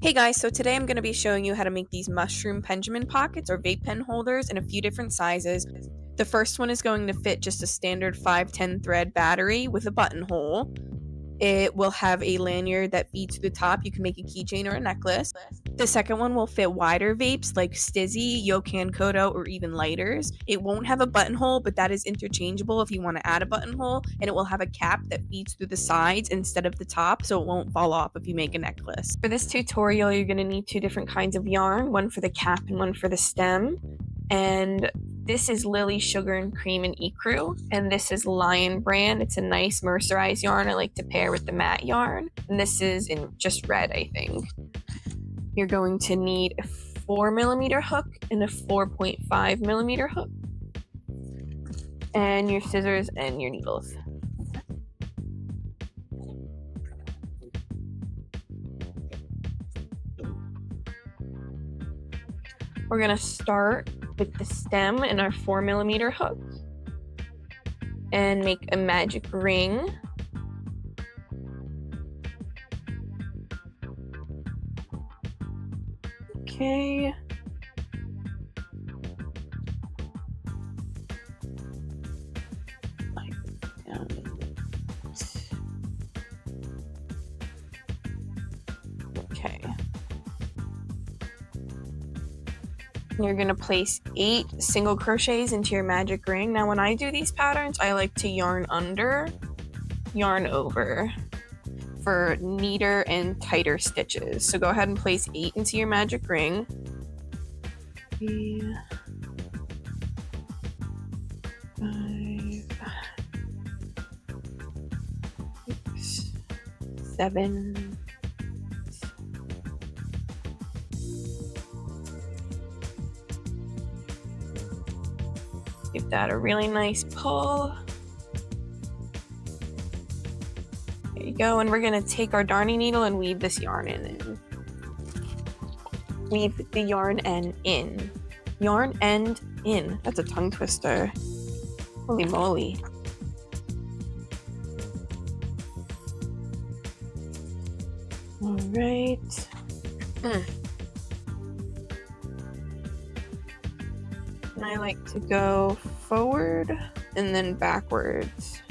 Hey guys, so today I'm going to be showing you how to make these mushroom Penjamin pockets or vape pen holders in a few different sizes. The first one is going to fit just a standard 510 thread battery with a buttonhole. It will have a lanyard that feeds to the top. You can make a keychain or a necklace. The second one will fit wider vapes like Stiiizy, Yocan Kodo, or even lighters. It won't have a buttonhole, but that is interchangeable if you want to add a buttonhole, and it will have a cap that feeds through the sides instead of the top, so it won't fall off if you make a necklace. For this tutorial, you're going to need two different kinds of yarn, one for the cap and one for the stem. And this is Lily Sugar and Cream and Ecru, and this is Lion brand. It's a nice mercerized yarn I like to pair with the matte yarn, and this is in just red, I think. You're going to need a 4mm hook and a 4.5mm hook, and your scissors and your needles. We're going to start with the stem and our 4mm hook and make a magic ring. Okay. Okay. You're going to place 8 single crochets into your magic ring. Now when I do these patterns, I like to yarn under, yarn over for neater and tighter stitches. So go ahead and place 8 into your magic ring. 3, 5, 6, 7, give that a really nice pull. There you go, and we're gonna take our darning needle and weave this yarn in. Weave the yarn end in. Yarn end in. That's a tongue twister. Holy moly. All right. And I like to go forward and then backwards.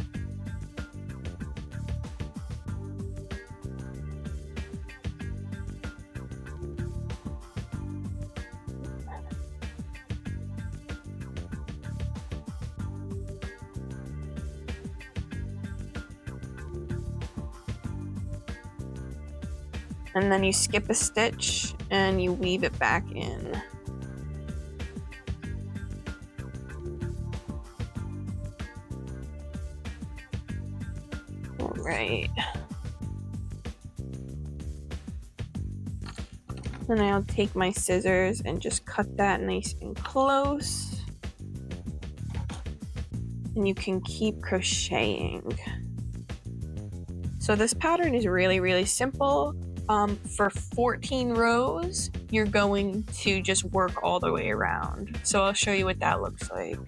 And then you skip a stitch and you weave it back in. All right. Then I'll take my scissors and just cut that nice and close. And you can keep crocheting. So this pattern is really, really simple. For 14 rows, you're going to just work all the way around. So I'll show you what that looks like.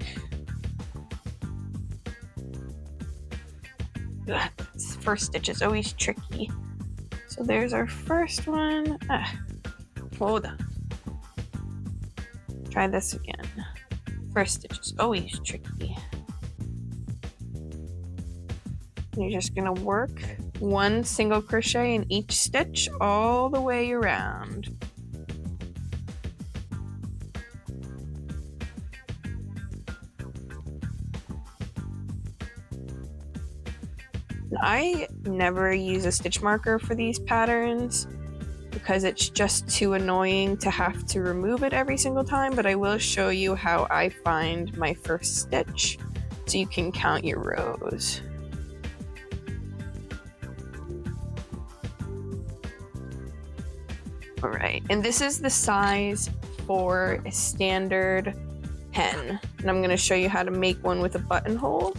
Ugh, first stitch is always tricky. So there's our first one. Hold on. Try this again. First stitch is always tricky. You're just gonna work 1 single crochet in each stitch all the way around. I never use a stitch marker for these patterns because it's just too annoying to have to remove it every single time, but I will show you how I find my first stitch so you can count your rows. All right, and this is the size for a standard pen, and I'm going to show you how to make one with a buttonhole.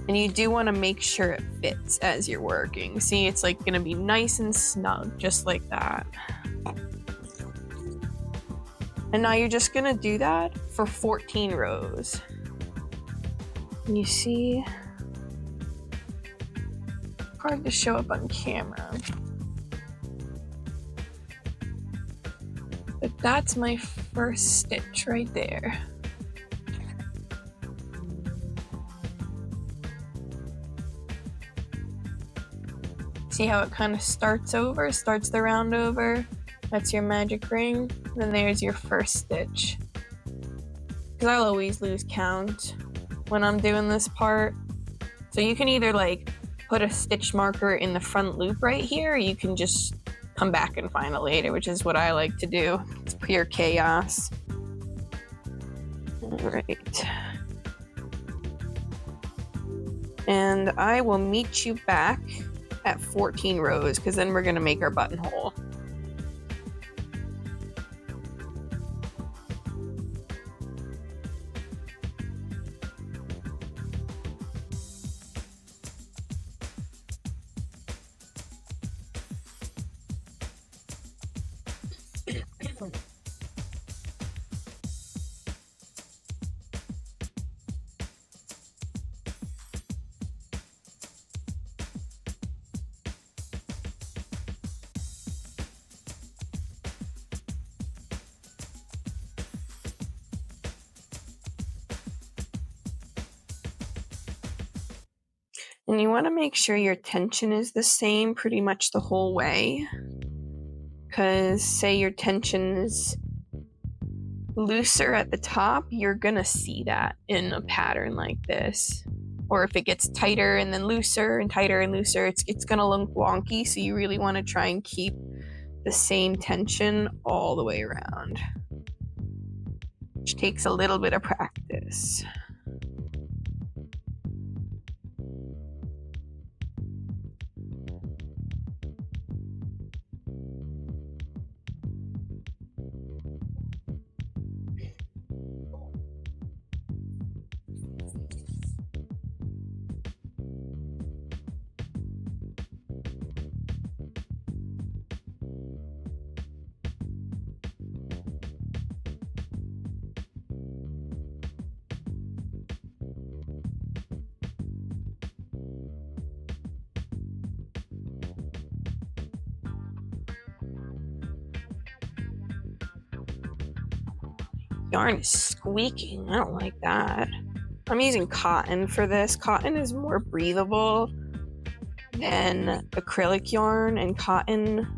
And you do want to make sure it fits as you're working. See, it's like going to be nice and snug, just like that. And now you're just going to do that for 14 rows. And you see, hard to show up on camera. But that's my first stitch right there. See how it kind of starts the round over? That's your magic ring. Then there's your first stitch. Because I'll always lose count when I'm doing this part. So you can either like put a stitch marker in the front loop right here, or you can just come back and find it later, which is what I like to do. It's pure chaos. All right. And I will meet you back at 14 rows, because then we're going to make our buttonhole. And you want to make sure your tension is the same pretty much the whole way. Because say your tension is looser at the top, you're going to see that in a pattern like this. Or if it gets tighter and then looser and tighter and looser, it's going to look wonky. So you really want to try and keep the same tension all the way around, which takes a little bit of practice. Yarn is squeaking. I don't like that. I'm using cotton for this. Cotton is more breathable than acrylic yarn, and cotton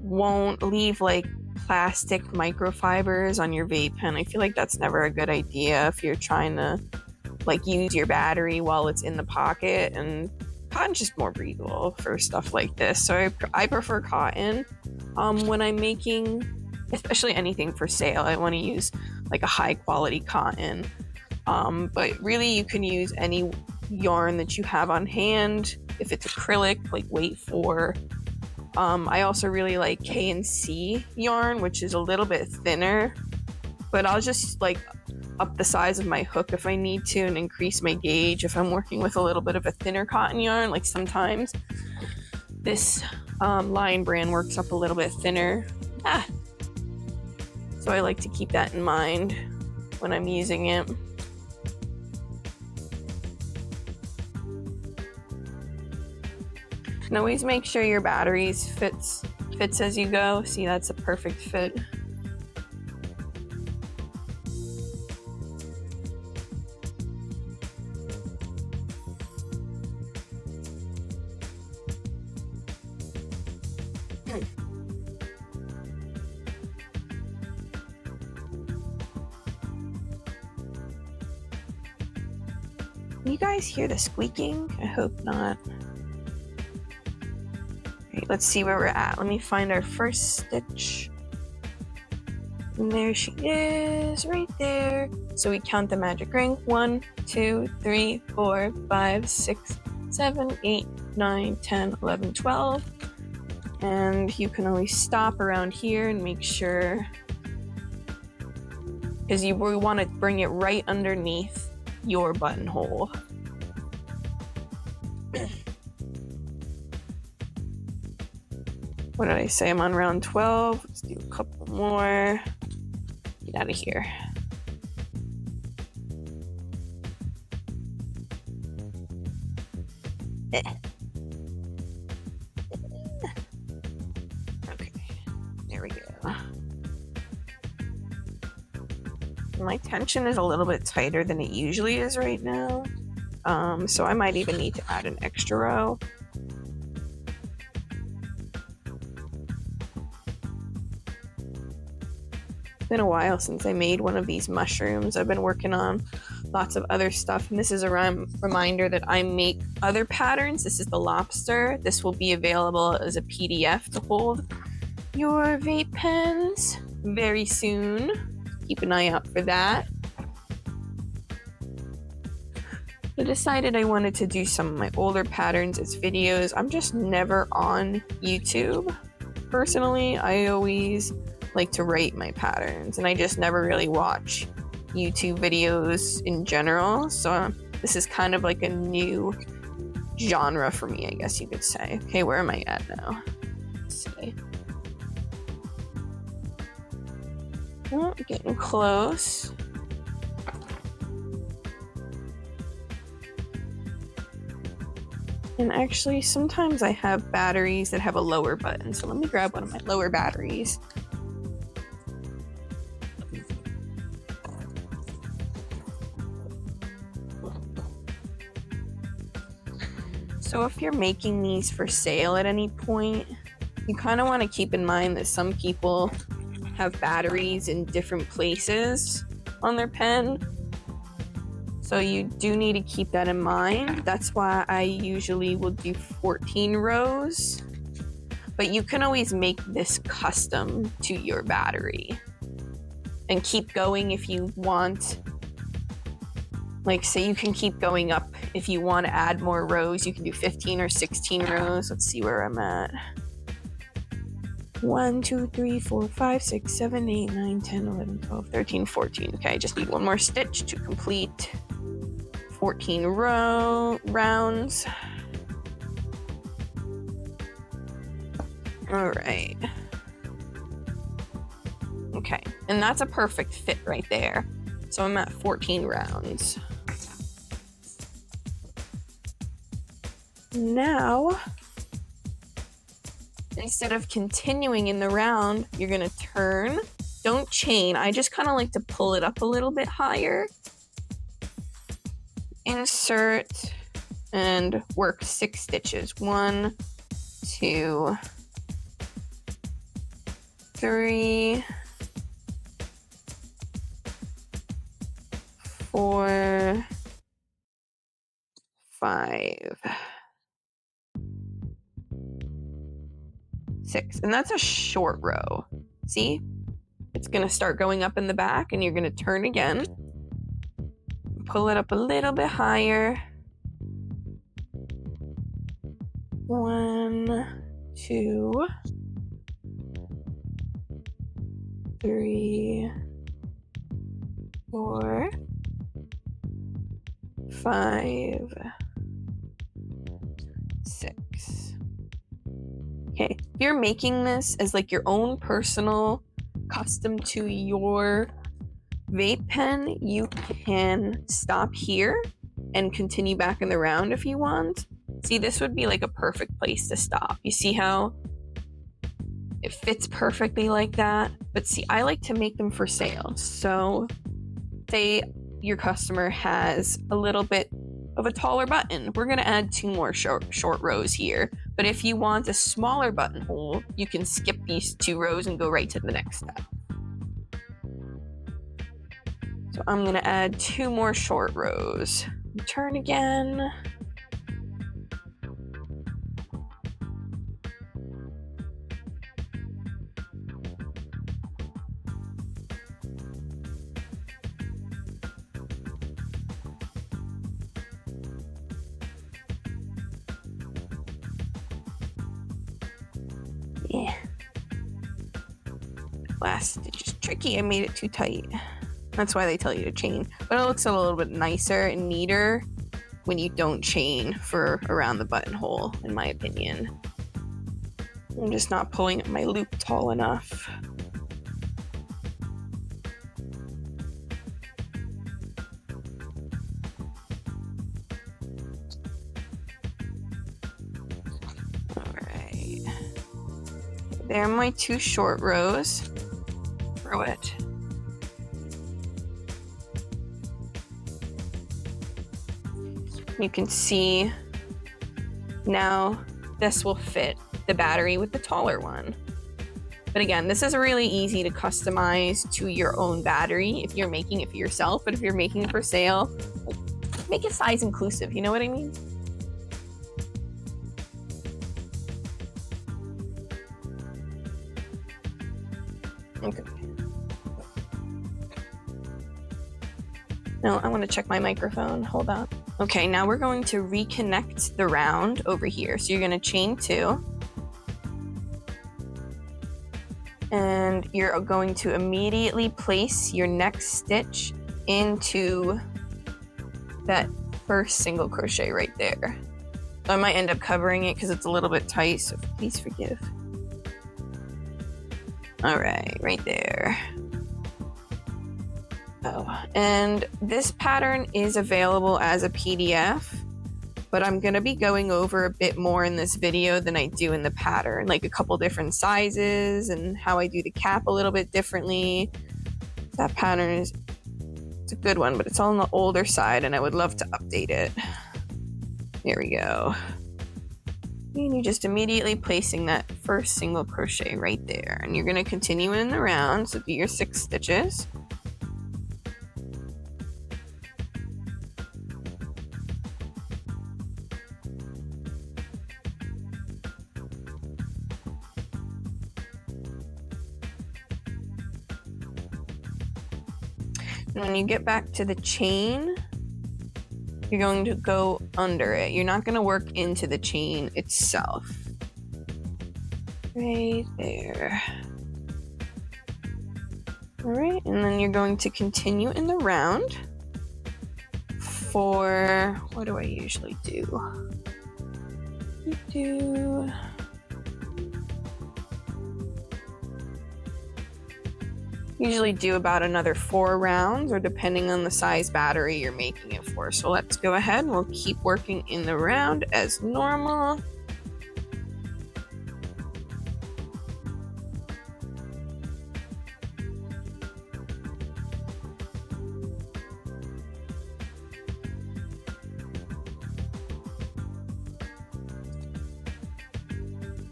won't leave like plastic microfibers on your vape pen. I feel like that's never a good idea if you're trying to like use your battery while it's in the pocket, and cotton's just more breathable for stuff like this. So I prefer cotton. When I'm making especially anything for sale, I want to use like a high quality cotton. But really you can use any yarn that you have on hand. If it's acrylic, like Weight 4. I also really like K&C yarn, which is a little bit thinner, but I'll just like up the size of my hook if I need to and increase my gauge if I'm working with a little bit of a thinner cotton yarn. Like sometimes this Lion brand works up a little bit thinner. So I like to keep that in mind when I'm using it. And always make sure your batteries fits as you go. See, that's a perfect fit. You guys hear the squeaking? I hope not. Alright, let's see where we're at. Let me find our first stitch. And there she is, right there. So we count the magic ring. 1, 2, 3, 4, 5, 6, 7, 8, 9, 10, 11, 12. And you can always stop around here and make sure, because we want to bring it right underneath your buttonhole. What did I say? I'm on round 12. Let's do a couple more. Get out of here. Okay, there we go. My tension is a little bit tighter than it usually is right now, so I might even need to add an extra row. It's been a while since I made one of these mushrooms. I've been working on lots of other stuff, and this is a reminder that I make other patterns. This is the lobster. This will be available as a PDF to hold your vape pens very soon. Keep an eye out for that. I decided I wanted to do some of my older patterns as videos. I'm just never on YouTube. Personally, I always like to write my patterns, and I just never really watch YouTube videos in general. So this is kind of like a new genre for me, I guess you could say. Okay, where am I at now? Let's see. Oh, getting close. And actually, sometimes I have batteries that have a lower button. So let me grab one of my lower batteries. So if you're making these for sale at any point, you kind of want to keep in mind that some people have batteries in different places on their pen. So you do need to keep that in mind. That's why I usually will do 14 rows. But you can always make this custom to your battery and keep going if you want. Like, say you can keep going up if you want to add more rows. You can do 15 or 16 rows. Let's see where I'm at. 1, 2, 3, 4, 5, 6, 7, 8, 9, 10, 11, 12, 13, 14. Okay, I just need one more stitch to complete 14 rounds. All right. Okay, and that's a perfect fit right there. So I'm at 14 rounds. Now, instead of continuing in the round, you're gonna turn. Don't chain. I just kind of like to pull it up a little bit higher. Insert and work 6 stitches. 1, 2, 3, 4, 5, 6. And that's a short row. See? It's going to start going up in the back, and you're going to turn again. Pull it up a little bit higher. 1, 2, 3, 4, 5, 6. Okay, if you're making this as like your own personal custom to your vape pen, you can stop here and continue back in the round if you want. See, this would be like a perfect place to stop. You see how it fits perfectly like that? But see, I like to make them for sale. So say your customer has a little bit of a taller button. We're going to add 2 more short rows here. But if you want a smaller buttonhole, you can skip these 2 rows and go right to the next step. So I'm going to add 2 more short rows. Turn again. Yeah. Last stitch is tricky. I made it too tight. That's why they tell you to chain. But it looks a little bit nicer and neater when you don't chain for around the buttonhole, in my opinion. I'm just not pulling up my loop tall enough. Alright. There are my 2 short rows. Throw it. You can see now this will fit the battery with the taller one. But again, this is really easy to customize to your own battery if you're making it for yourself. But if you're making it for sale, make it size inclusive, you know what I mean? Okay. No, I want to check my microphone. Hold on. Okay, now we're going to reconnect the round over here. So you're going to chain 2. And you're going to immediately place your next stitch into that first single crochet right there. So I might end up covering it because it's a little bit tight, so please forgive. All right there. Oh, and this pattern is available as a PDF, but I'm gonna be going over a bit more in this video than I do in the pattern, like a couple different sizes and how I do the cap a little bit differently. That pattern is, it's a good one, but it's on the older side and I would love to update it. Here we go. And you're just immediately placing that first single crochet right there. And you're gonna continue in the round, so do your 6 stitches. And when you get back to the chain, you're going to go under it. You're not going to work into the chain itself. Right there. All right, and then you're going to continue in the round for, what do I usually do? Usually do about another 4 rounds, or depending on the size battery you're making it for. So let's go ahead and we'll keep working in the round as normal.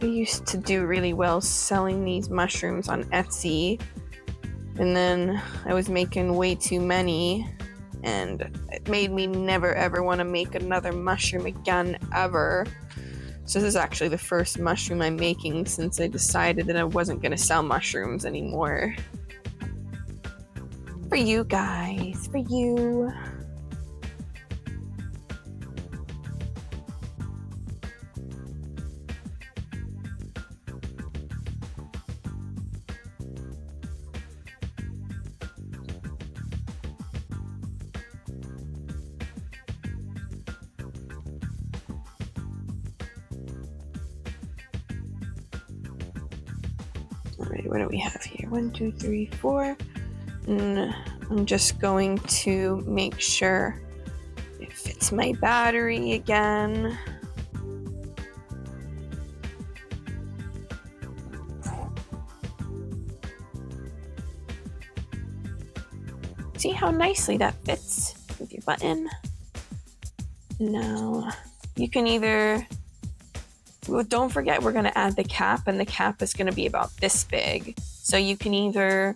I used to do really well selling these mushrooms on Etsy. And then I was making way too many, and it made me never ever want to make another mushroom again, ever. So this is actually the first mushroom I'm making since I decided that I wasn't going to sell mushrooms anymore. For you guys, for you. Alright, what do we have here? 1, 2, 3, 4. And I'm just going to make sure it fits my battery again. See how nicely that fits with your button? Now, you can either, well, don't forget we're going to add the cap, and the cap is going to be about this big. So you can either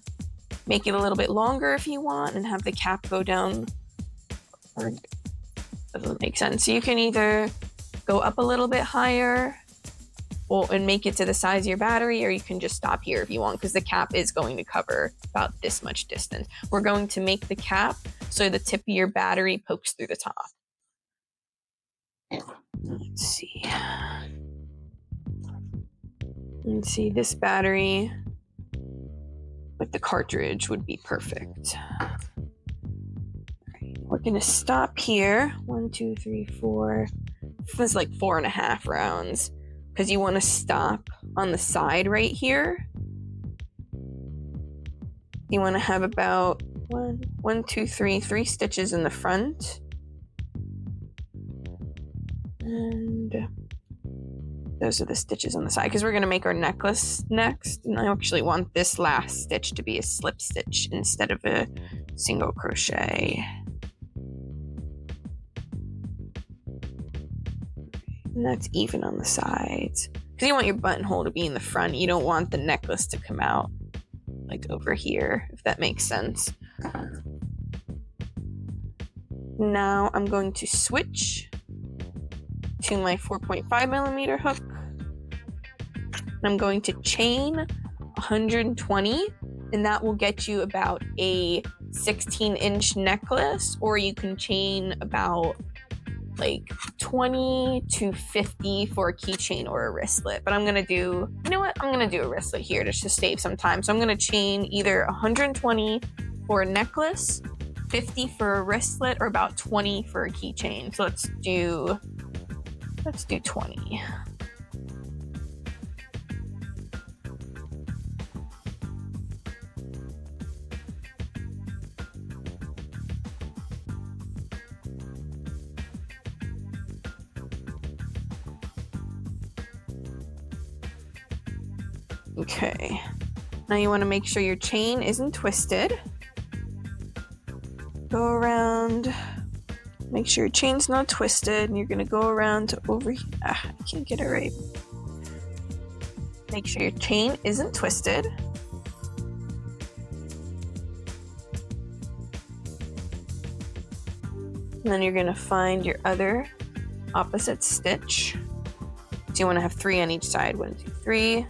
make it a little bit longer if you want and have the cap go down, or doesn't make sense. So you can either go up a little bit higher and make it to the size of your battery, or you can just stop here if you want, because the cap is going to cover about this much distance. We're going to make the cap so the tip of your battery pokes through the top. Let's see. Let's see, this battery with the cartridge would be perfect. We're gonna stop here. 1, 2, 3, 4. This is like 4.5 rounds, because you want to stop on the side right here. You want to have about 1, 2, 3 stitches in the front. And those are the stitches on the side, because we're going to make our necklace next. And I actually want this last stitch to be a slip stitch instead of a single crochet. And that's even on the sides. Because you want your buttonhole to be in the front. You don't want the necklace to come out like over here, if that makes sense. Now I'm going to switch to my 4.5mm hook. I'm going to chain 120, and that will get you about a 16-inch necklace, or you can chain about like 20 to 50 for a keychain or a wristlet. But I'm gonna do, you know what? I'm gonna do a wristlet here just to save some time. So I'm gonna chain either 120 for a necklace, 50 for a wristlet, or about 20 for a keychain. So let's do 20. Okay, now you want to make sure your chain isn't twisted. Go around, make sure your chain's not twisted, and you're going to go around to over here. I can't get it right. Make sure your chain isn't twisted. And then you're going to find your other opposite stitch. So you want to have 3 on each side. 1, 2, 3.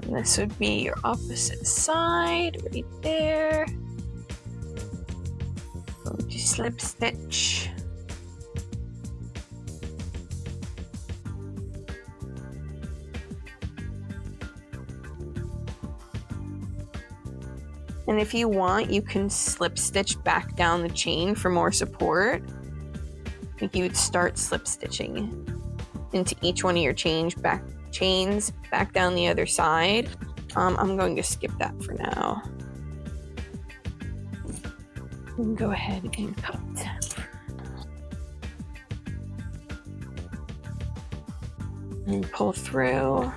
And this would be your opposite side right there. Go to slip stitch. And if you want, you can slip stitch back down the chain for more support. Like you would start slip stitching into each one of your chains back down the other side. I'm going to skip that for now. And go ahead and cut. And pull through.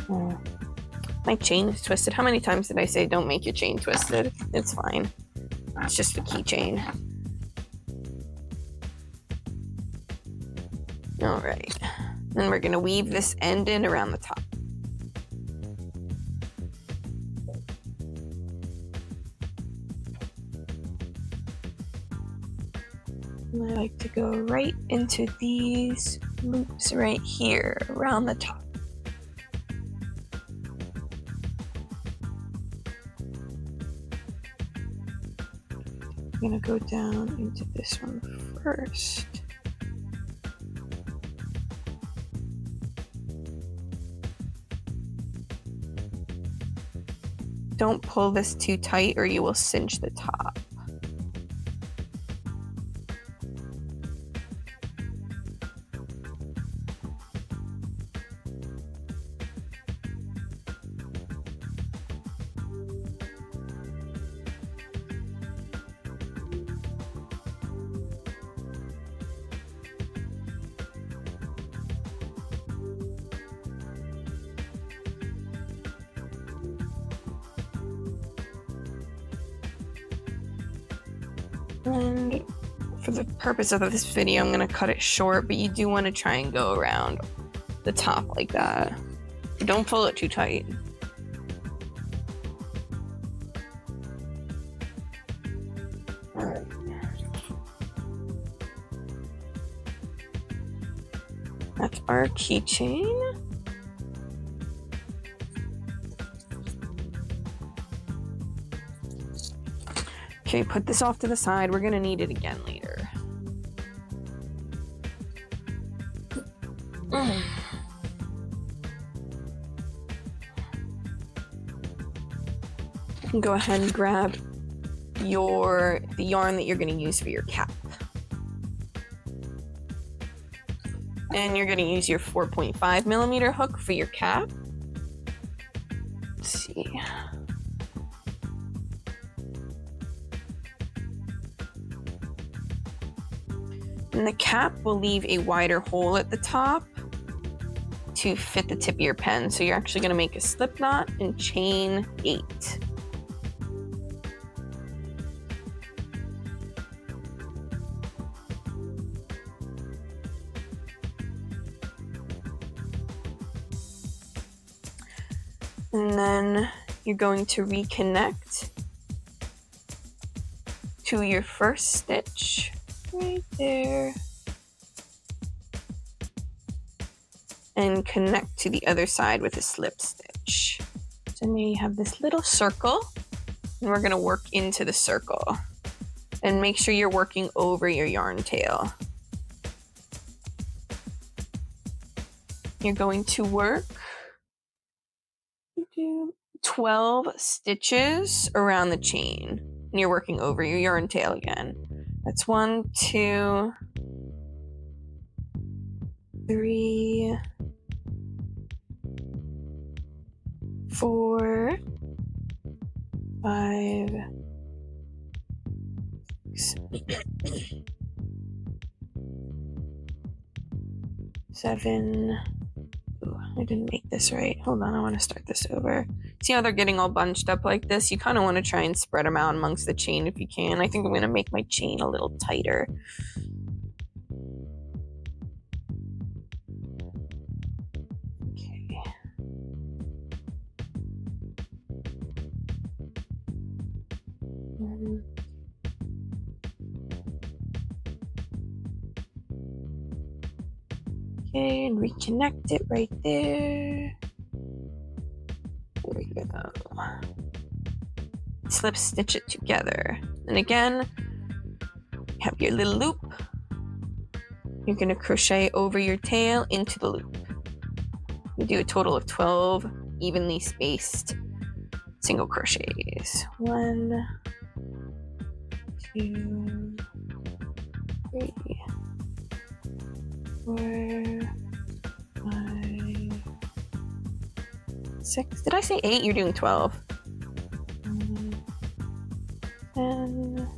Oh, my chain is twisted. How many times did I say don't make your chain twisted? It's fine. It's just a keychain. All right. Then we're going to weave this end in around the top. And I like to go right into these loops right here around the top. I'm going to go down into this one first. Don't pull this too tight or you will cinch the top. And for the purpose of this video, I'm going to cut it short, but you do want to try and go around the top like that. Don't pull it too tight. That's our keychain. Okay, put this off to the side. We're gonna need it again later. Go ahead and grab the yarn that you're gonna use for your cap. And you're gonna use your 4.5mm hook for your cap. Let's see. And the cap will leave a wider hole at the top to fit the tip of your pen. So you're actually going to make a slip knot and chain 8. And then you're going to reconnect to your first stitch right there. And connect to the other side with a slip stitch. So now you have this little circle, and we're gonna work into the circle. And make sure you're working over your yarn tail. You're going to work 12 stitches around the chain. And you're working over your yarn tail again. That's 1, 2, 3, 4, 5, 6, 7. Ooh, I didn't make this right. Hold on, I want to start this over. See how they're getting all bunched up like this? You kind of want to try and spread them out amongst the chain if you can. I think I'm going to make my chain a little tighter. Okay. Okay, and reconnect it right there. There we go. Slip stitch it together. And again, you have your little loop. You're going to crochet over your tail into the loop. You do a total of 12 evenly spaced single crochets. 1, 2, 3, 4, 5, 6. Did I say 8? You're doing 12. 10,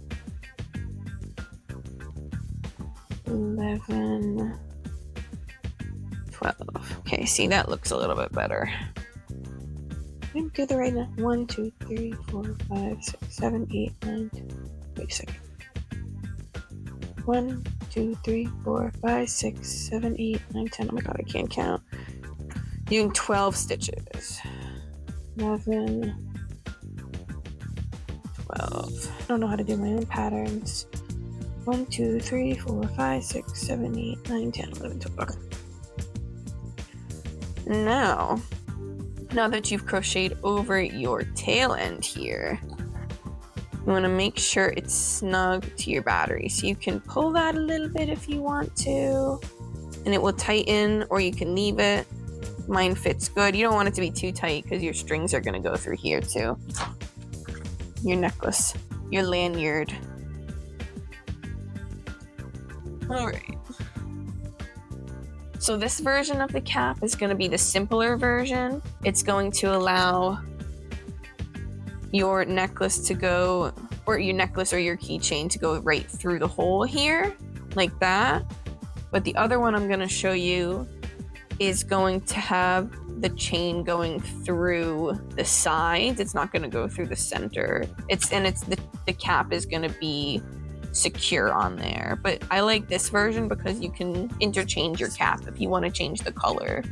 11, 12. Okay, see, that looks a little bit better. I'm do the right now. 1, 2, 3, 4, 5, 6, 7, 8, 9, 10. Wait a second. 1, 2, 3, 4, 5, 6, 7, 8, 9, 10. Oh my god, I can't count. Doing 12 stitches. 11, 12. I don't know how to do my own patterns. 1, 2, 3, 4, 5, 6, 7, 8, 9, 10, 11, 12. Okay. Now that you've crocheted over your tail end here, you want to make sure it's snug to your battery. So you can pull that a little bit if you want to, and it will tighten, or you can leave it. Mine fits good. You don't want it to be too tight because your strings are going to go through here too. Your necklace, your lanyard. All right. So this version of the cap is going to be the simpler version. It's going to allow your necklace to go, or your necklace or your keychain to go right through the hole here, like that. But the other one I'm going to show you is going to have the chain going through the sides. It's not going to go through the center. The cap is going to be secure on there. But I like this version because you can interchange your cap if you want to change the color.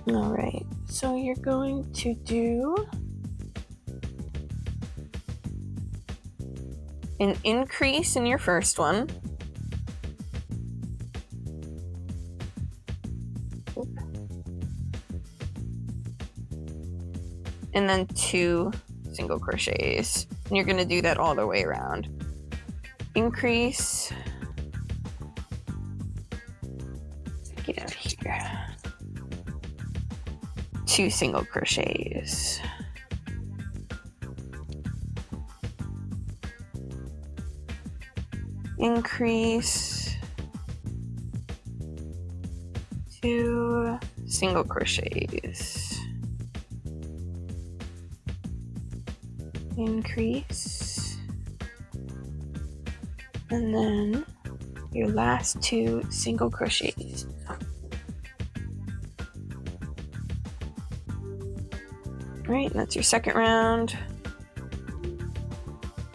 All right, so you're going to do an increase in your first one. And then 2 single crochets. And you're going to do that all the way around. Increase. Get out of here. 2 single crochets. Increase. 2 single crochets. Increase, and then your last 2 single crochets. Right, and that's your second round.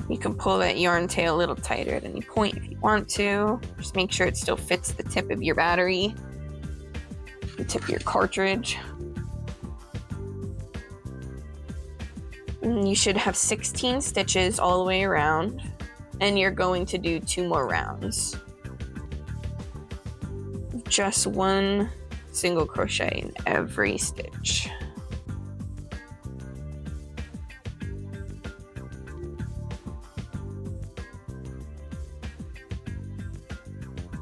You can pull that yarn tail a little tighter at any point if you want to. Just make sure it still fits the tip of your battery, the tip of your cartridge. And you should have 16 stitches all the way around, and you're going to do 2 more rounds. Just 1 single crochet in every stitch.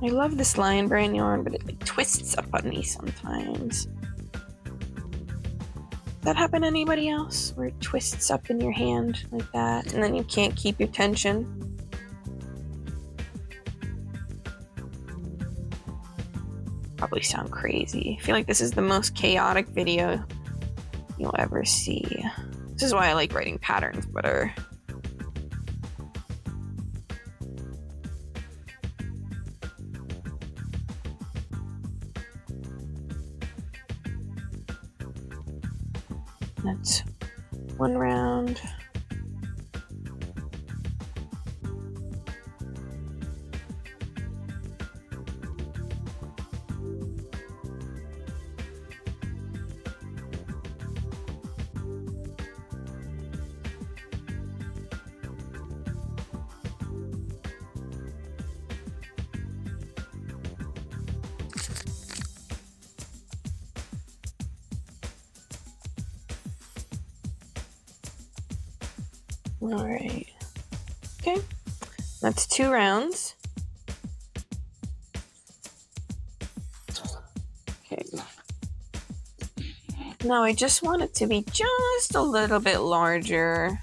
I love this Lion brand yarn, but it like twists up on me sometimes. Does that happen to anybody else? Where it twists up in your hand like that, and then you can't keep your tension? Probably sound crazy. I feel like this is the most chaotic video you'll ever see. This is why I like writing patterns better. That's 1 round. All right. Okay. That's 2 rounds. Okay. Now I just want it to be just a little bit larger.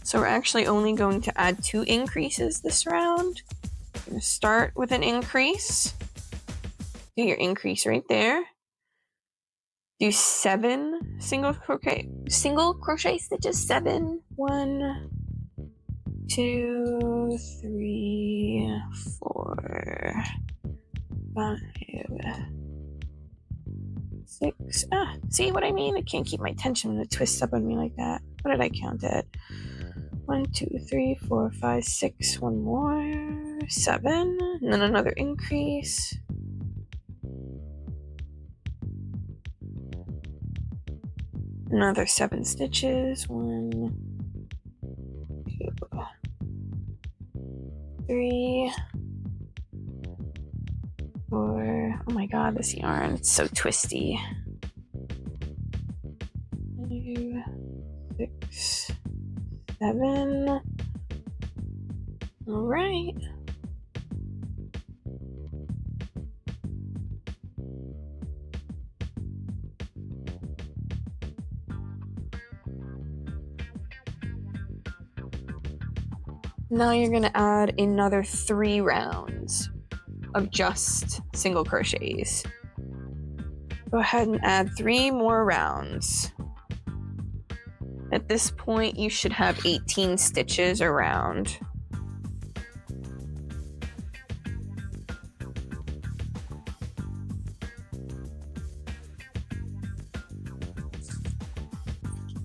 So we're actually only going to add 2 increases this round. We're going to start with an increase. Do your increase right there. Do 7 single crochet stitches. 7. 1, 2, 3, 4, 5, 6. See what I mean? I can't keep my tension when it twists up on me like that. What did I count at? 1, 2, 3, 4, 5, 6. 1 more. 7. And then another increase. Another 7 stitches. 1, 2, 3, 4. Oh my god, this yarn, it's so twisty. 5, 6, 7. All right. Now you're going to add another 3 rounds of just single crochets. Go ahead and add 3 more rounds. At this point, you should have 18 stitches around.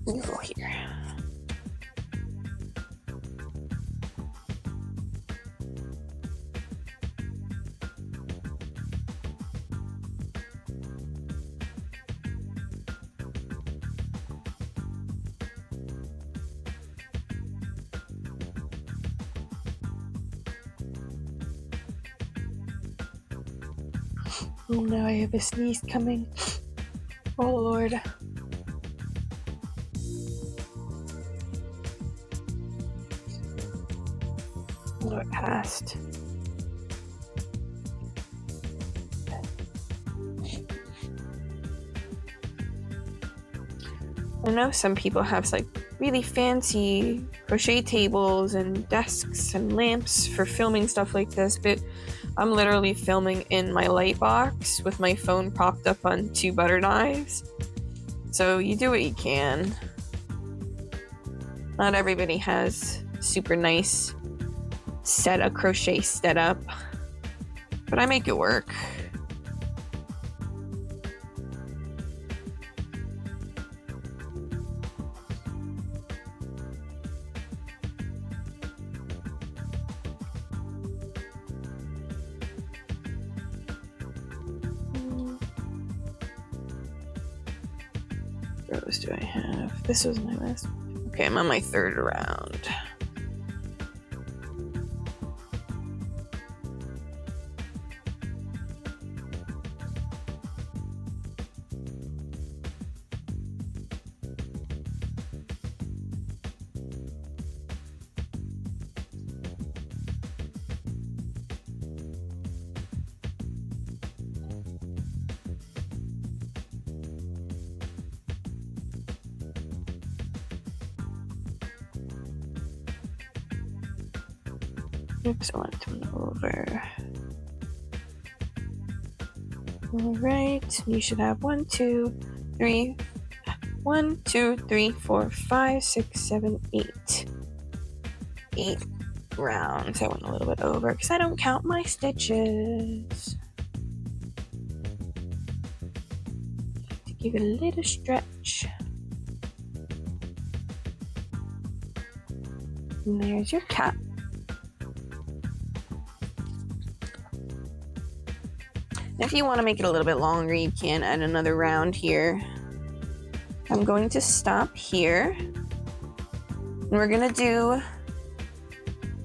Go here. Oh no, I have a sneeze coming. Oh Lord. Oh, it passed. I know some people have like really fancy crochet tables and desks and lamps for filming stuff like this, but I'm literally filming in my light box with my phone propped up on 2 butter knives. So you do what you can. Not everybody has super nice set of crochet setup, but I make it work. What rows do I have? This was my last one. Okay, I'm on my third round. Oops, I want to turn over. All right, you should have 1, 2, 3, 4, 5, 6, 7, 8. 8 rounds. I went a little bit over because I don't count my stitches. To give it a little stretch. And there's your cap. If you want to make it a little bit longer, you can add another round here. I'm going to stop here. And we're going to do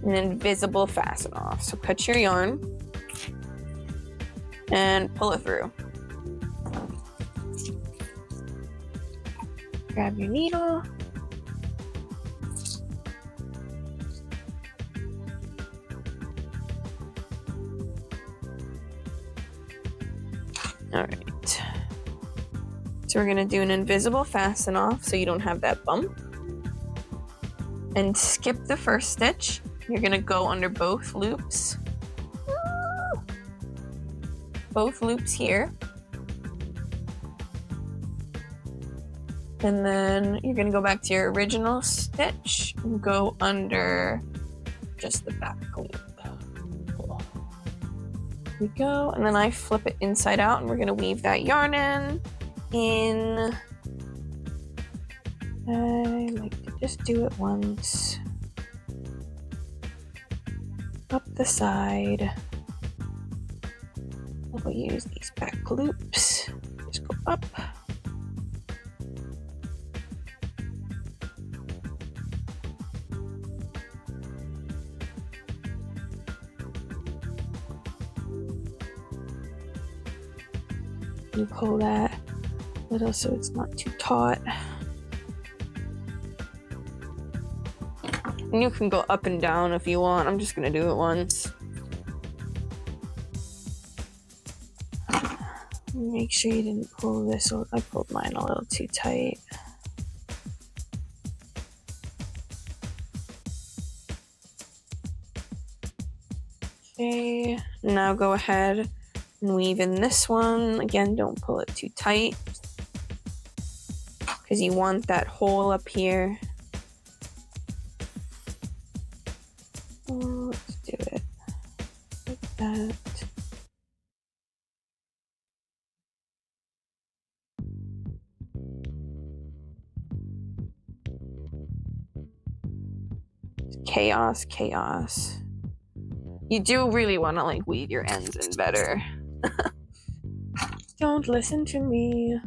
an invisible fasten off. So cut your yarn and pull it through. Grab your needle. All right, so we're gonna do an invisible fasten off so you don't have that bump, and skip the first stitch. You're gonna go under both loops, here, and then you're gonna go back to your original stitch and go under just the back loop. We go, and then I flip it inside out, and we're gonna weave that yarn in. I like to just do it once. Up the side. We'll use these back loops. Just go up. You pull that little so it's not too taut. And you can go up and down if you want. I'm just gonna do it once. Make sure you didn't pull this. I pulled mine a little too tight. Okay, now go ahead and weave in this one. Again, don't pull it too tight because you want that hole up here. Let's do it like that. Chaos, chaos. You do really want to like weave your ends in better. Don't listen to me.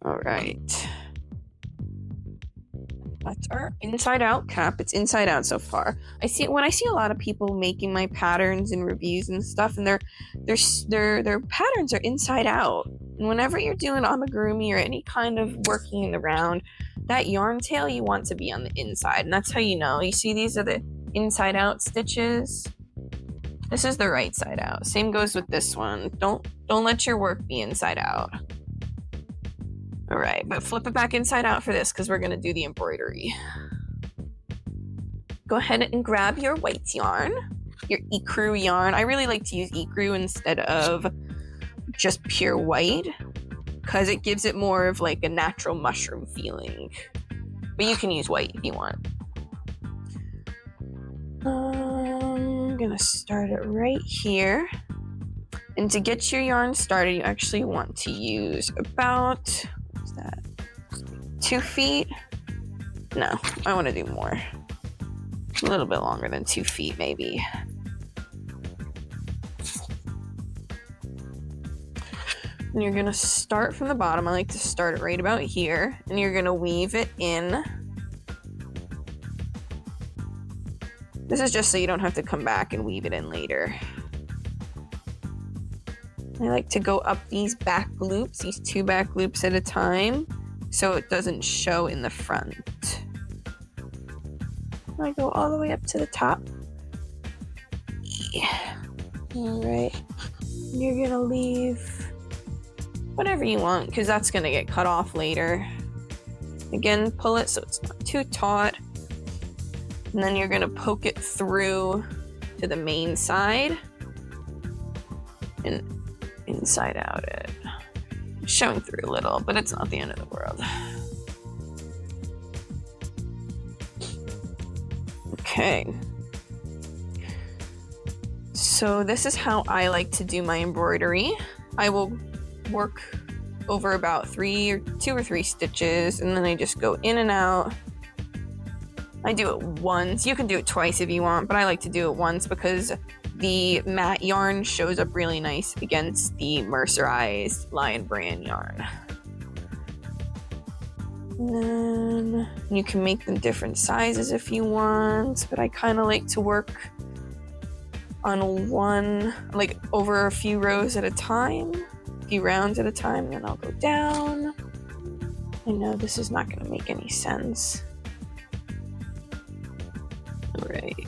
All right. That's our inside out cap. It's inside out so far. When I see a lot of people making my patterns and reviews and stuff, and their patterns are inside out. And whenever you're doing amigurumi or any kind of working in the round, that yarn tail you want to be on the inside, and that's how you know. You see, these are the inside out stitches. This is the right side out. Same goes with this one. Don't let your work be inside out. All right, but flip it back inside out for this because we're gonna do the embroidery. Go ahead and grab your white yarn, your ecru yarn. I really like to use ecru instead of just pure white because it gives it more of like a natural mushroom feeling. But you can use white if you want. I'm gonna start it right here. And to get your yarn started, you actually want to use about, what's that, 2 feet? No, I want to do more. A little bit longer than 2 feet, maybe. And you're gonna start from the bottom. I like to start it right about here, and you're gonna weave it in. This is just so you don't have to come back and weave it in later. I like to go up these back loops, these 2 back loops at a time, so it doesn't show in the front. I go all the way up to the top. Yeah. All right. You're gonna leave whatever you want, because that's gonna get cut off later. Again, pull it so it's not too taut. And then you're gonna poke it through to the main side and inside out it. It's showing through a little, but it's not the end of the world. Okay. So this is how I like to do my embroidery. I will work over about 2 or 3 stitches, and then I just go in and out. I do it once. You can do it twice if you want, but I like to do it once because the matte yarn shows up really nice against the mercerized Lion brand yarn. And then you can make them different sizes if you want, but I kind of like to work on one, like over a few rows at a time, a few rounds at a time, and then I'll go down. I know this is not going to make any sense. All right,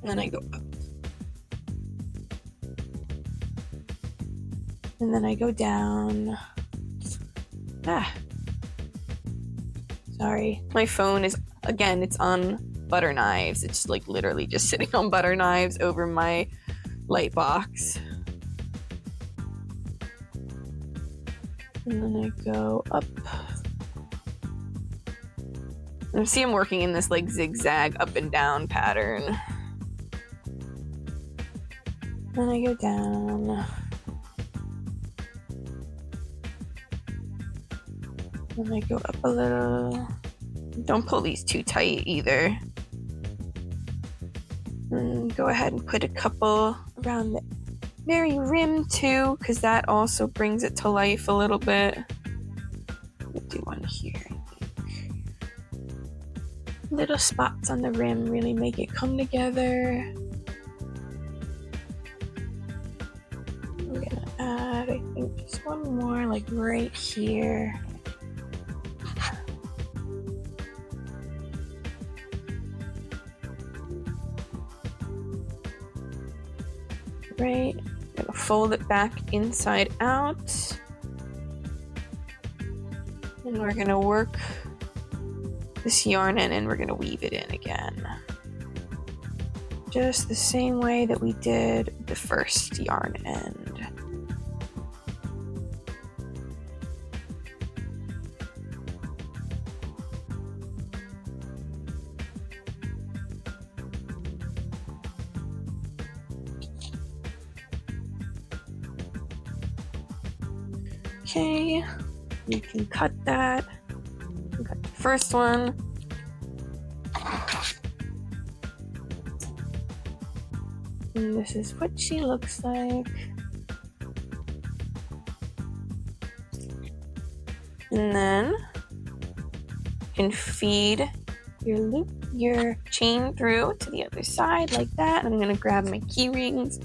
and then I go up. And then I go down. Sorry. My phone is, again, it's on butter knives. It's like literally just sitting on butter knives over my light box. And then I go up. And see, I'm working in this like zigzag up and down pattern. Then I go down. Then I go up a little. Don't pull these too tight either. And go ahead and put a couple around the very rim too, because that also brings it to life a little bit. We'll do one here, I think. Little spots on the rim really make it come together. I'm gonna add, I think, just one more, like right here. Right, I'm gonna fold it back inside out, and we're gonna work this yarn in, and we're gonna weave it in again, just the same way that we did the first yarn end. Okay, you can cut that. Cut the first one. And this is what she looks like. And then you can feed your chain through to the other side like that. I'm gonna grab my key rings.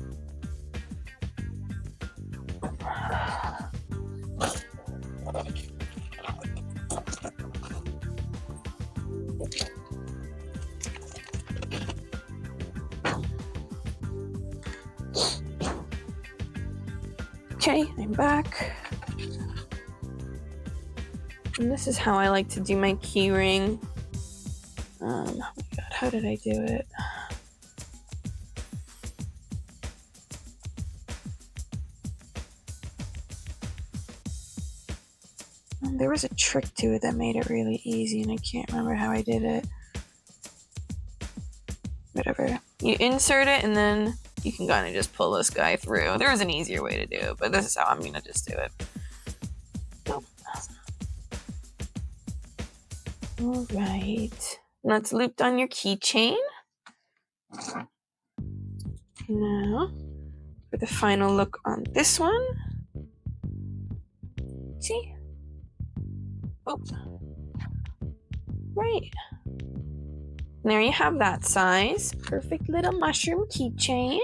Okay, I'm back. And this is how I like to do my key ring. Oh my god, how did I do it? There was a trick to it that made it really easy, and I can't remember how I did it. Whatever. You insert it, and then you can kind of just pull this guy through. There is an easier way to do it, but this is how I'm gonna just do it. All right. That's looped on your keychain. Now, for the final look on this one. See? Oh. Right. There you have that size. Perfect little mushroom keychain.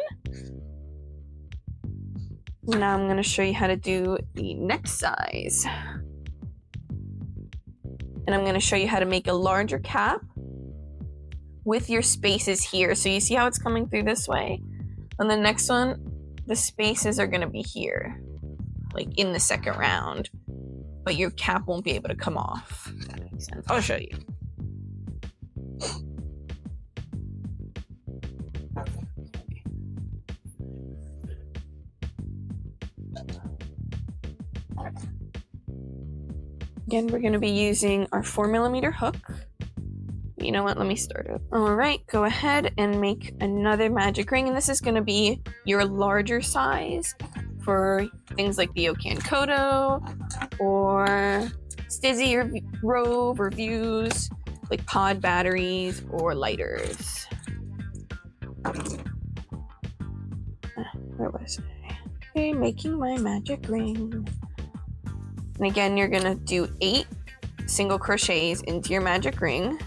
Now I'm going to show you how to do the next size. And I'm going to show you how to make a larger cap with your spaces here. So you see how it's coming through this way? On the next one, the spaces are going to be here, like in the second round, but your cap won't be able to come off. If that makes sense. I'll show you. Again, we're going to be using our 4mm hook. You know what? Let me start it. All right, go ahead and make another magic ring. And this is going to be your larger size for things like the Yocan Kodo or Stiiizy or Rove or Vuse, like pod batteries or lighters. Where was I? Okay, making my magic ring. And again, you're gonna do 8 single crochets into your magic ring.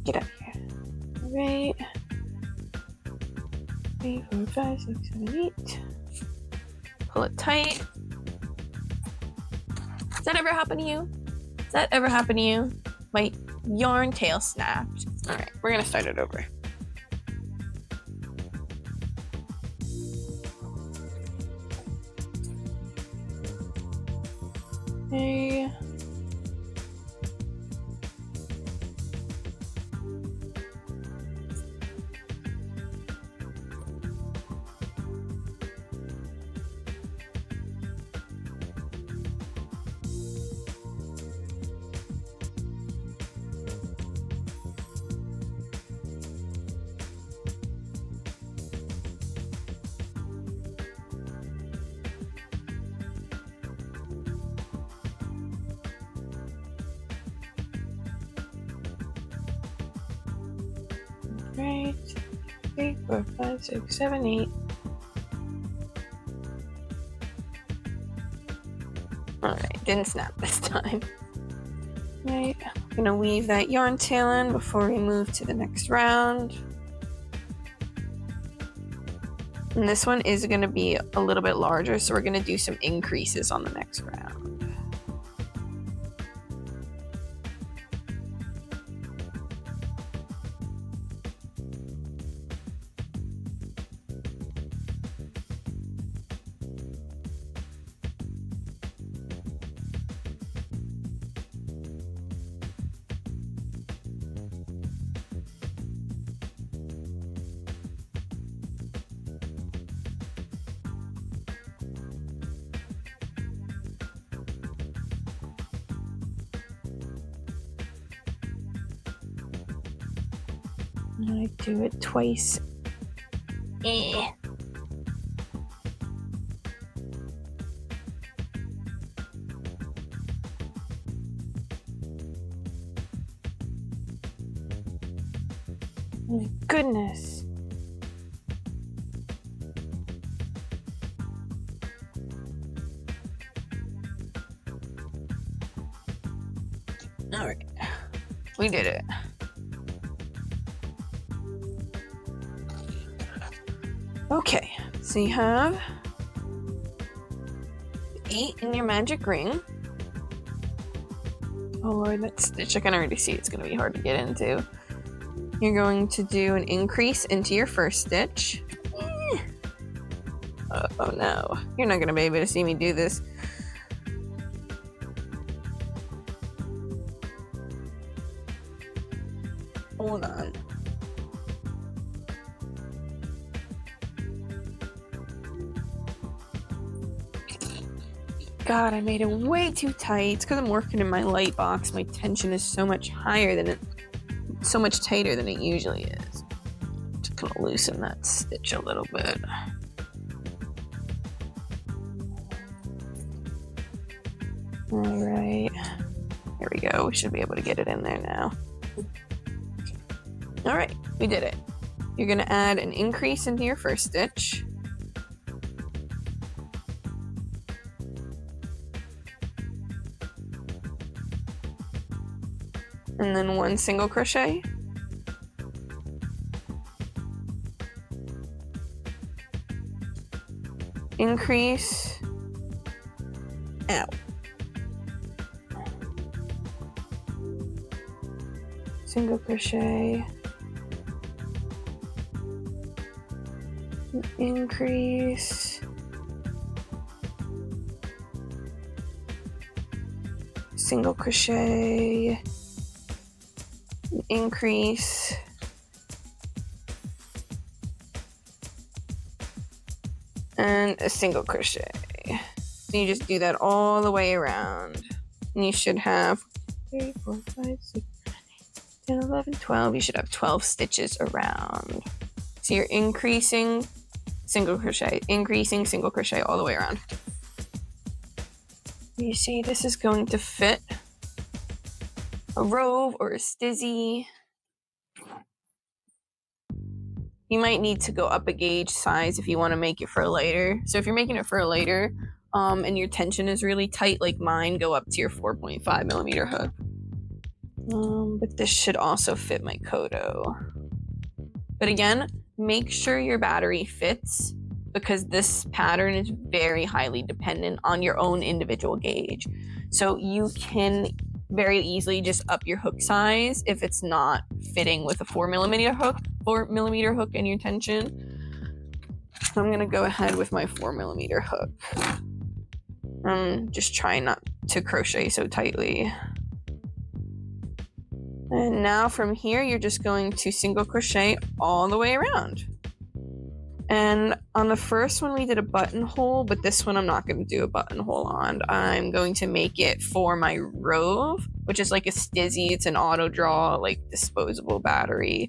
Get out of here. All right. 3, 4, 5, 6, 7, 8. Pull it tight. Does that ever happen to you? Does that ever happen to you? My yarn tail snapped. All right, we're gonna start it over. Okay. Right. 3, 4, 5, 6, 7, 8. Alright, didn't snap this time. Right, I'm gonna weave that yarn tail in before we move to the next round. And this one is gonna be a little bit larger, so we're gonna do some increases on the next round. I do it twice. Eh. My goodness. All right, we did it. Okay, so you have 8 in your magic ring. Oh Lord, that stitch, I can already see it's gonna be hard to get into. You're going to do an increase into your first stitch. Oh no, you're not gonna be able to see me do this. Hold on. God, I made it way too tight. It's because I'm working in my light box. My tension is so much higher than so much tighter than it usually is. Just gonna loosen that stitch a little bit. All right, here we go. We should be able to get it in there now. All right, we did it. You're gonna add an increase into your first stitch. And then 1 single crochet. Increase. Ow. Single crochet. Increase. Single crochet. Increase. And a single crochet. So you just do that all the way around. And you should have 3, 4, 5, 6, 10, 11, 12. You should have 12 stitches around. So you're increasing single crochet, increasing single crochet all the way around. You see, this is going to fit a Rove or a Stiiizy. You might need to go up a gauge size if you want to make it for a later. So if you're making it for a later, and your tension is really tight like mine, go up to your 4.5 millimeter hook. But this should also fit my Kodo. But again, make sure your battery fits, because this pattern is very highly dependent on your own individual gauge. So you can very easily just up your hook size if it's not fitting with a 4 millimeter hook in your tension. So I'm gonna go ahead with my 4 millimeter hook. I'm just trying not to crochet so tightly. And now from here, you're just going to single crochet all the way around. And on the first one, we did a buttonhole, but this one I'm not going to do a buttonhole on. I'm going to make it for my Rove, which is like a Stiiizy. It's an auto draw, like disposable battery.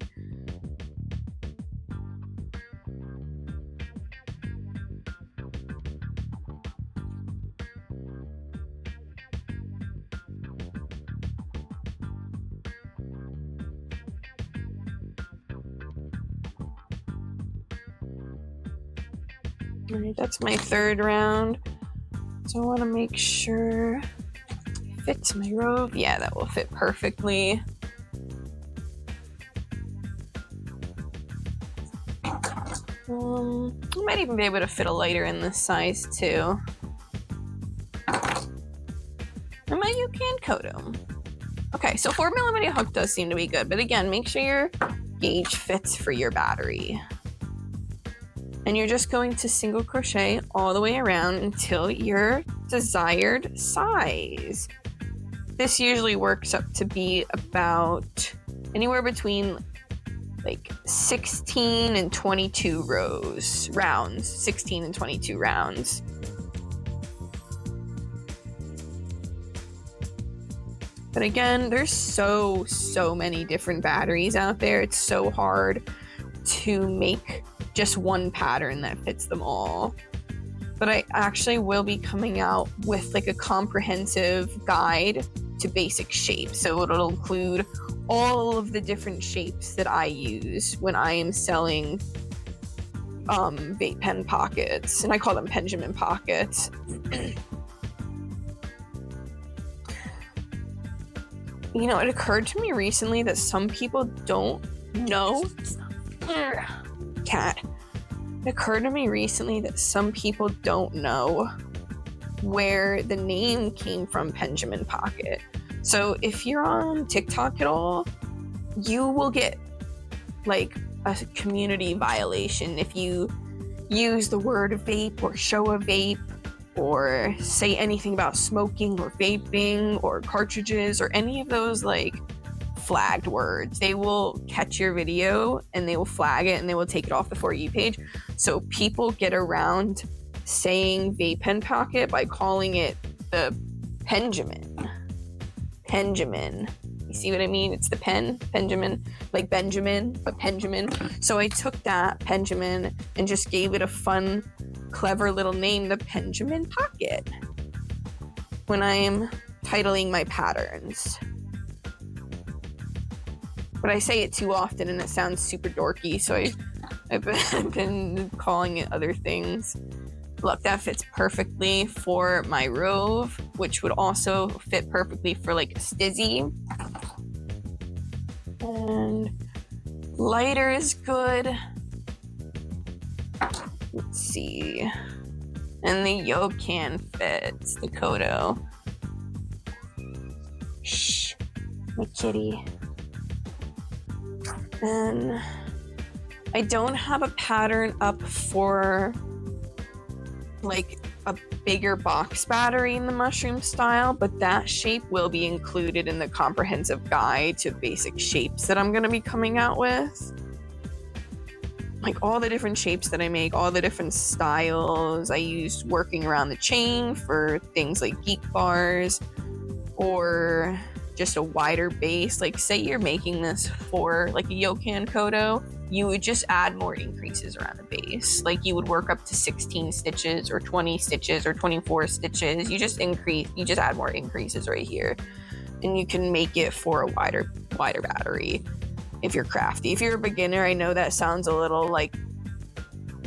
All right, that's my third round. So I want to make sure it fits my Rove. Yeah, that will fit perfectly. I might even be able to fit a lighter in this size too. And my Yocan Kodo. Okay, so 4 millimeter hook does seem to be good, but again, make sure your gauge fits for your battery. And you're just going to single crochet all the way around until your desired size. This usually works up to be about anywhere between like 16 and 22 rounds, 16 and 22 rounds. But again, there's so many different batteries out there. It's so hard to make just one pattern that fits them all. But I actually will be coming out with like a comprehensive guide to basic shapes. So it'll include all of the different shapes that I use when I am selling vape pen pockets, and I call them Penjamin pockets. You know, it occurred to me recently that some people don't know. Cat. It occurred to me recently that some people don't know where the name came from, Penjamin pocket. So if you're on TikTok at all, you will get like a community violation if you use the word vape or show a vape or say anything about smoking or vaping or cartridges or any of those like flagged words. They will catch your video and they will flag it and they will take it off the For You page. So people get around saying vape pen pocket by calling it the Penjamin. You see what I mean? It's the Penjamin, like Benjamin, but Penjamin. So I took that Penjamin and just gave it a fun, clever little name, the Penjamin pocket. when I'm titling my patterns. But I say it too often and it sounds super dorky, so I've been calling it other things. Look, that fits perfectly for my Rove, which would also fit perfectly for like a Stiiizy. And lighter is good. Let's see. And the Yocan fits, the Kodo. Shh, my kitty. And I don't have a pattern up for like a bigger box battery in the mushroom style, but that shape will be included in the comprehensive guide to basic shapes that I'm going to be coming out with. Like all the different shapes that I make, all the different styles I use working around the chain for things like geek bars or just a wider base. Like say you're making this for like a Yocan Kodo, you would just add more increases around the base. Like you would work up to 16 stitches or 20 stitches or 24 stitches. You just add more increases right here. And you can make it for a wider battery if you're crafty. If you're a beginner, I know that sounds a little like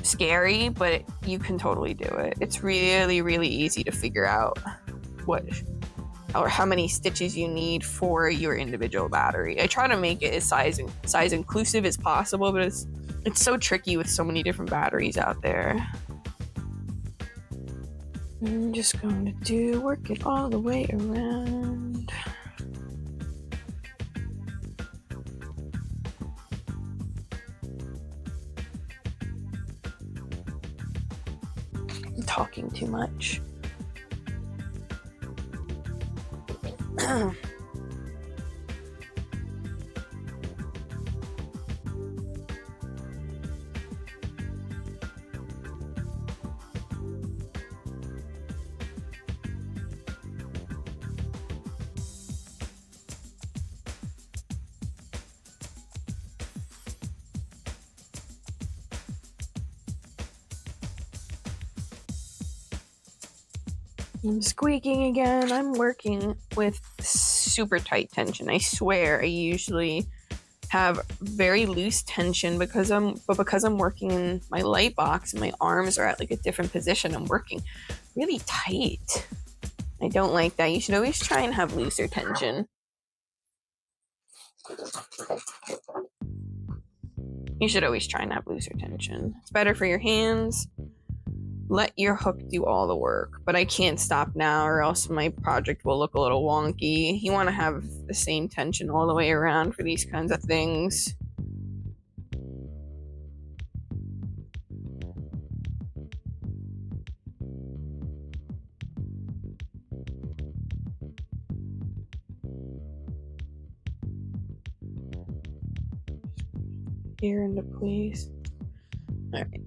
scary, but you can totally do it. It's really, really easy to figure out what or how many stitches you need for your individual battery. I try to make it as size inclusive as possible, but it's so tricky with so many different batteries out there. I'm just going to work it all the way around. I'm talking too much. I'm squeaking again. I'm working with super tight tension. I swear I usually have very loose tension because I'm working in my light box and my arms are at like a different position. I'm working really tight. I don't like that. You should always try and have looser tension. You should always try and have looser tension. It's better for your hands. Let your hook do all the work, but I can't stop now or else my project will look a little wonky. You want to have the same tension all the way around for these kinds of things. Here into place. All right.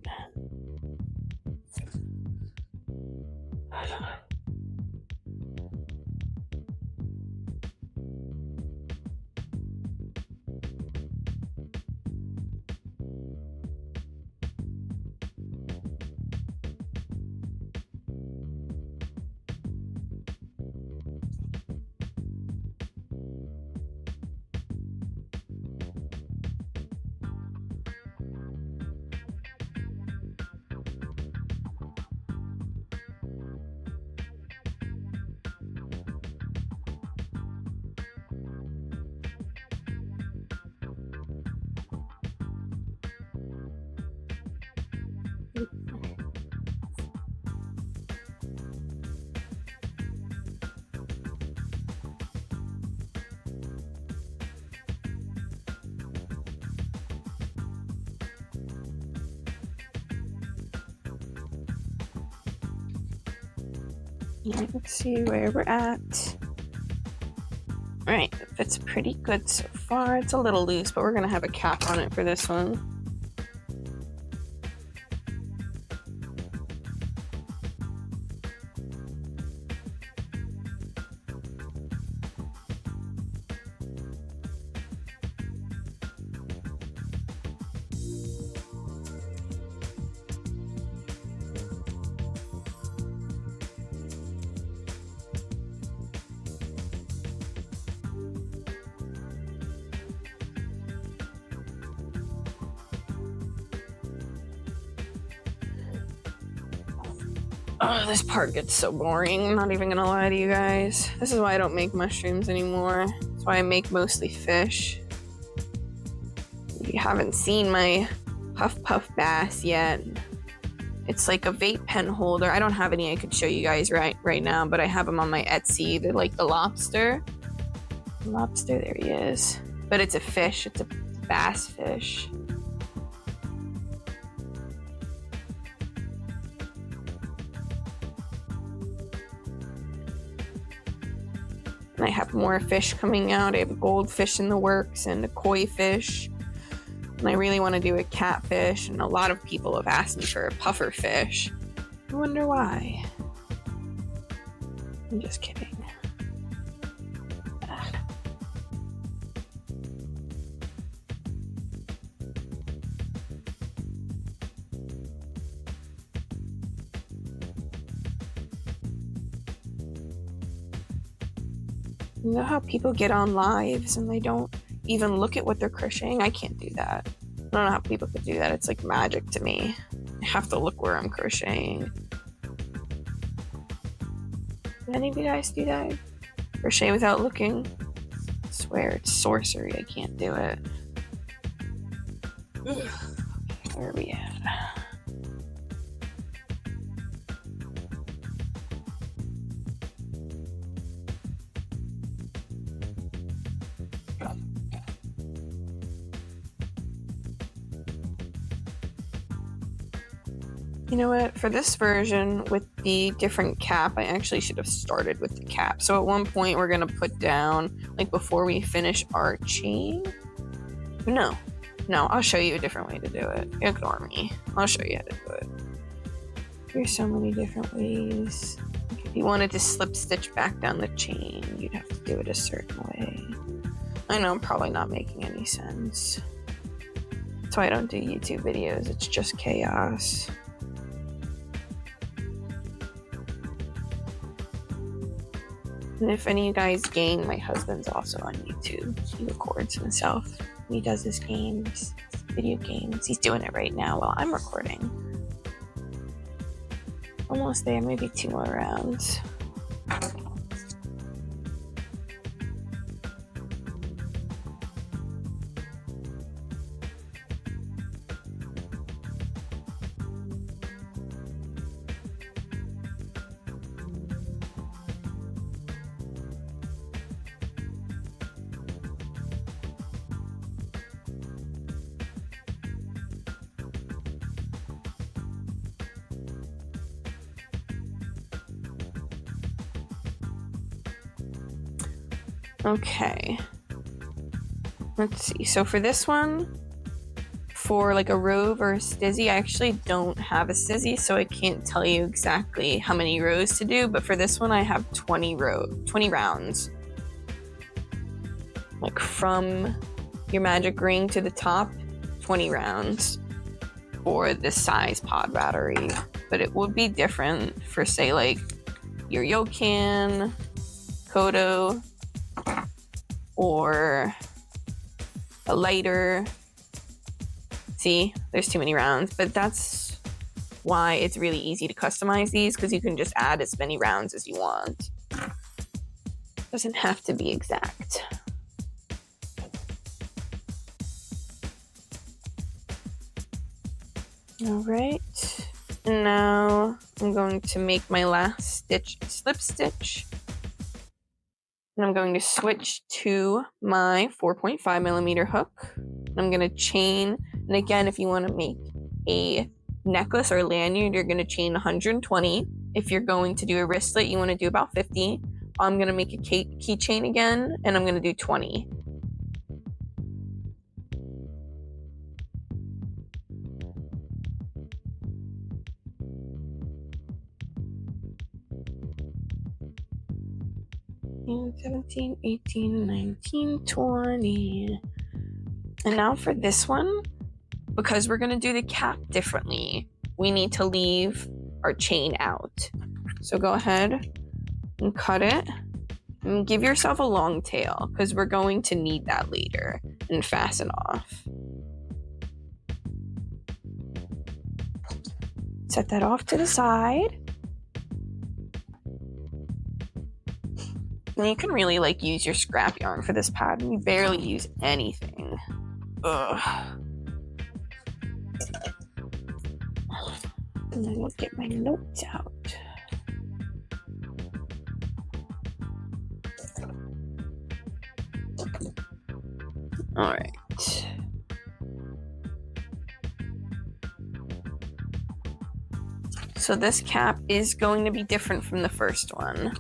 Let's see where we're at. Alright, it fits pretty good so far. It's a little loose, but we're gonna have a cap on it for this one. Oh, this part gets so boring. I'm not even gonna lie to you guys. This is why I don't make mushrooms anymore. That's why I make mostly fish. You haven't seen my Puff Puff Bass yet. It's like a vape pen holder. I don't have any I could show you guys right now, but I have them on my Etsy. They're like the lobster. Lobster, there he is. But it's a fish. It's a bass fish. And I have more fish coming out. I have a goldfish in the works and a koi fish. And I really want to do a catfish, and a lot of people have asked me for a puffer fish. I wonder why. I'm just kidding. You know how people get on lives and they don't even look at what they're crocheting? I can't do that. I don't know how people could do that. It's like magic to me. I have to look where I'm crocheting. Do any of you guys do that? Crochet without looking? I swear, it's sorcery. I can't do it. Where are we at? You know what? For this version with the different cap, I actually should have started with the cap. So at one point we're going to put down, like before we finish our chain. No, I'll show you a different way to do it. Ignore me. I'll show you how to do it. There's so many different ways. Like if you wanted to slip stitch back down the chain, you'd have to do it a certain way. I know I'm probably not making any sense. That's why I don't do YouTube videos. It's just chaos. And if any of you guys game, my husband's also on YouTube. He records himself. He does his games, video games. He's doing it right now while I'm recording. Almost there, maybe 2 more rounds. Okay, let's see. So for this one, for like a Rove or a Stiiizy, I actually don't have a Stiiizy, so I can't tell you exactly how many rows to do, but for this one I have 20 rounds. Like from your magic ring to the top, 20 rounds for this size pod battery. But it would be different for, say, like your Yocan Kodo, or a lighter. See, there's too many rounds, but that's why it's really easy to customize these, because you can just add as many rounds as you want. Doesn't have to be exact. All right, and now I'm going to make my last stitch slip stitch. And I'm going to switch to my 4.5mm hook. I'm going to chain, and again, if you want to make a necklace or lanyard, you're going to chain 120. If you're going to do a wristlet, you want to do about 50. I'm going to make a keychain again, and I'm going to do 20. And 17, 18, 19, 20. And now for this one, because we're going to do the cap differently, we need to leave our chain out. So go ahead and cut it and give yourself a long tail, because we're going to need that later, and fasten off. Set that off to the side. And you can really like use your scrap yarn for this pattern. We barely use anything. Ugh. And then we'll get my notes out. All right. So this cap is going to be different from the first one,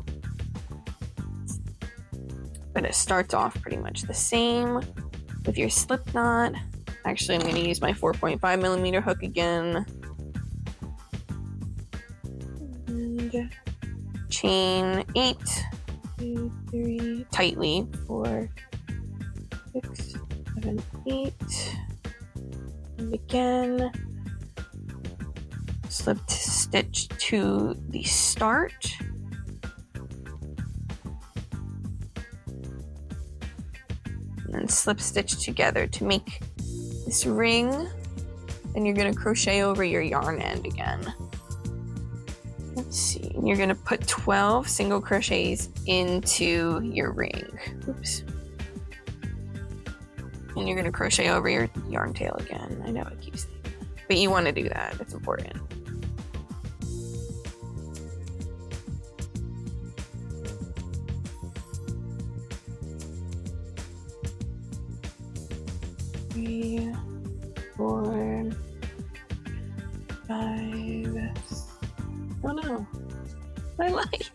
but it starts off pretty much the same with your slip knot. Actually, I'm going to use my 4.5mm hook again. And chain 8, 2, 3, tightly, 4, 6, 7, 8, and again, slip stitch to the start. And then slip stitch together to make this ring. Then you're going to crochet over your yarn end again. Let's see. And you're going to put 12 single crochets into your ring. Oops. And you're going to crochet over your yarn tail again. I know I keep saying that, but you want to do that. It's important. Three, 4, 5. Oh no, my light.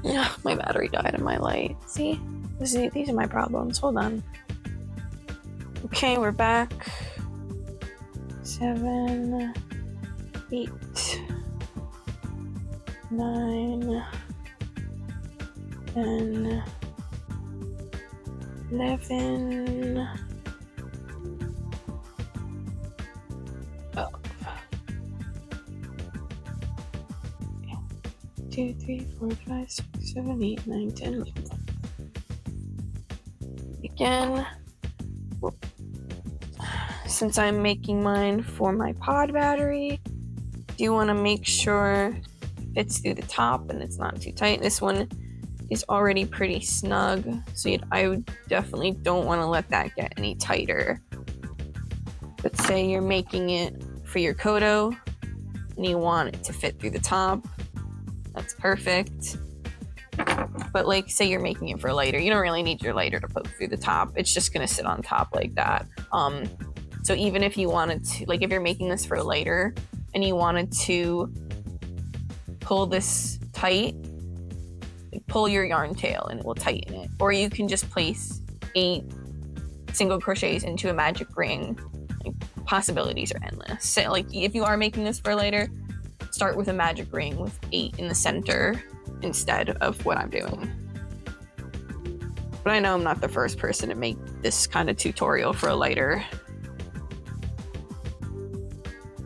Yeah, my battery died in my light. See, these are my problems. Hold on. Okay, we're back. 7, 8, 9, 10, 11, 12. 2, 3, 4, 5, 6, 7, 8, 9, 10, 11. Again, since I'm making mine for my pod battery, do want to make sure it fits through the top and it's not too tight. This one is already pretty snug, so I definitely don't want to let that get any tighter. But say you're making it for your Kodo and you want it to fit through the top, that's perfect. But like, say you're making it for a lighter, you don't really need your lighter to poke through the top. It's just gonna sit on top like that. So even if you wanted to, like if you're making this for a lighter and you wanted to pull this tight, like pull your yarn tail and it will tighten it. Or you can just place 8 single crochets into a magic ring. Like, possibilities are endless. So like if you are making this for a lighter, start with a magic ring with 8 in the center instead of what I'm doing. But I know I'm not the first person to make this kind of tutorial for a lighter.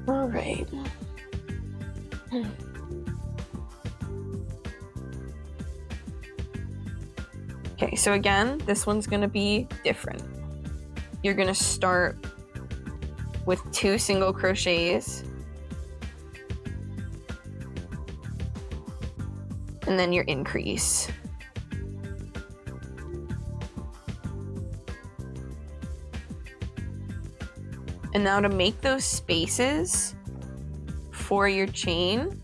All right. Okay, so again, this one's gonna be different. You're gonna start with 2 single crochets, and then your increase. And now to make those spaces for your chain,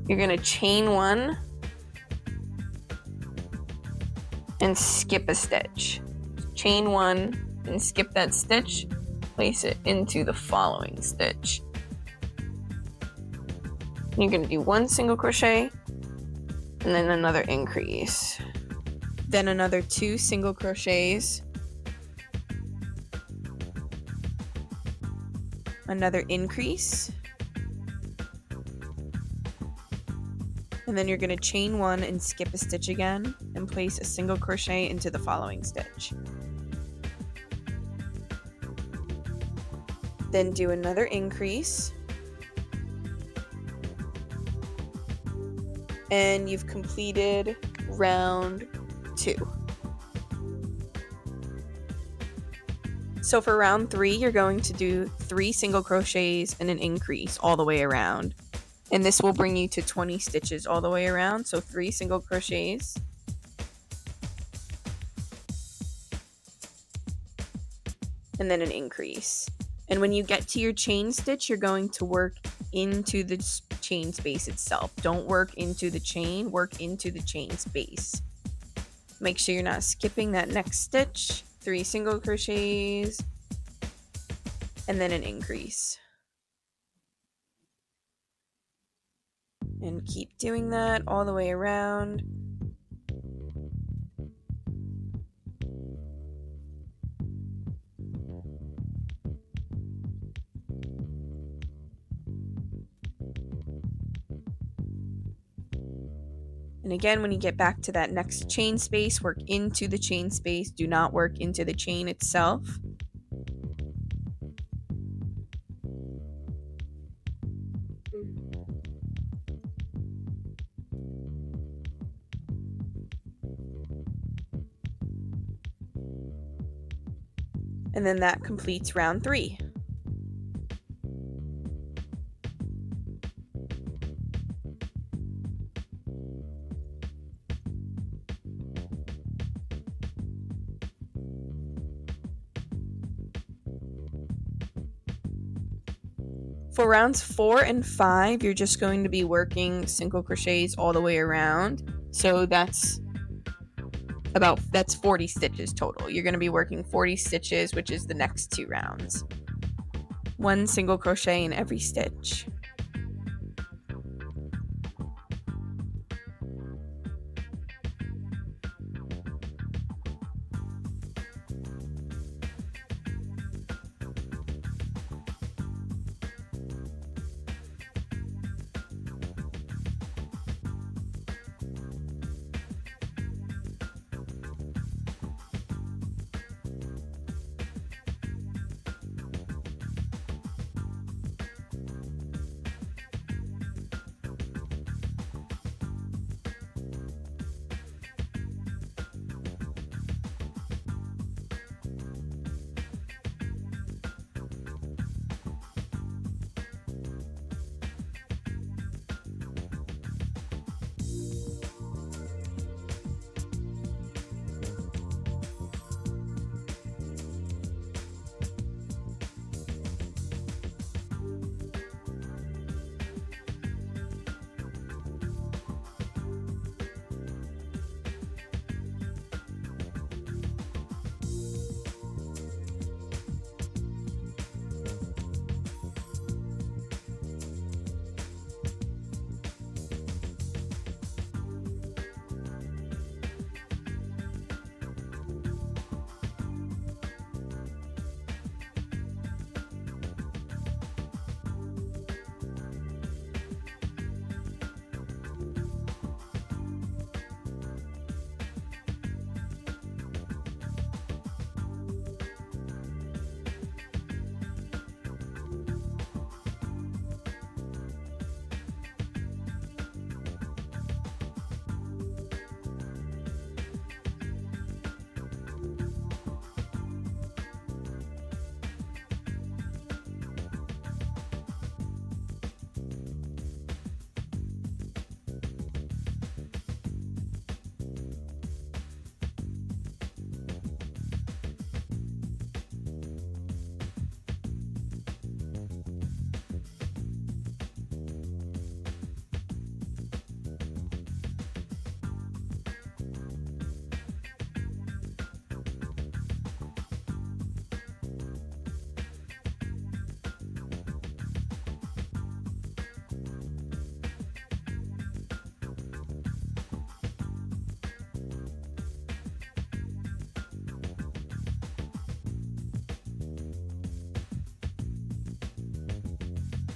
you're gonna chain 1 and skip a stitch. Chain 1 and skip that stitch, place it into the following stitch. You're going to do 1 single crochet and then another increase. Then another 2 single crochets, another increase, and then you're going to chain 1 and skip a stitch again and place a single crochet into the following stitch. Then do another increase, and you've completed round 2. So for round 3, you're going to do 3 single crochets and an increase all the way around. And this will bring you to 20 stitches all the way around. So 3 single crochets. And then an increase. And when you get to your chain stitch, you're going to work into the chain space itself. Don't work into the chain, work into the chain space. Make sure you're not skipping that next stitch. 3 single crochets and then an increase. And keep doing that all the way around. And again, when you get back to that next chain space, work into the chain space. Do not work into the chain itself. And then that completes round 3. For rounds 4 and 5, you're just going to be working single crochets all the way around. So that's 40 stitches total. You're going to be working 40 stitches, which is the next 2 rounds. 1 single crochet in every stitch.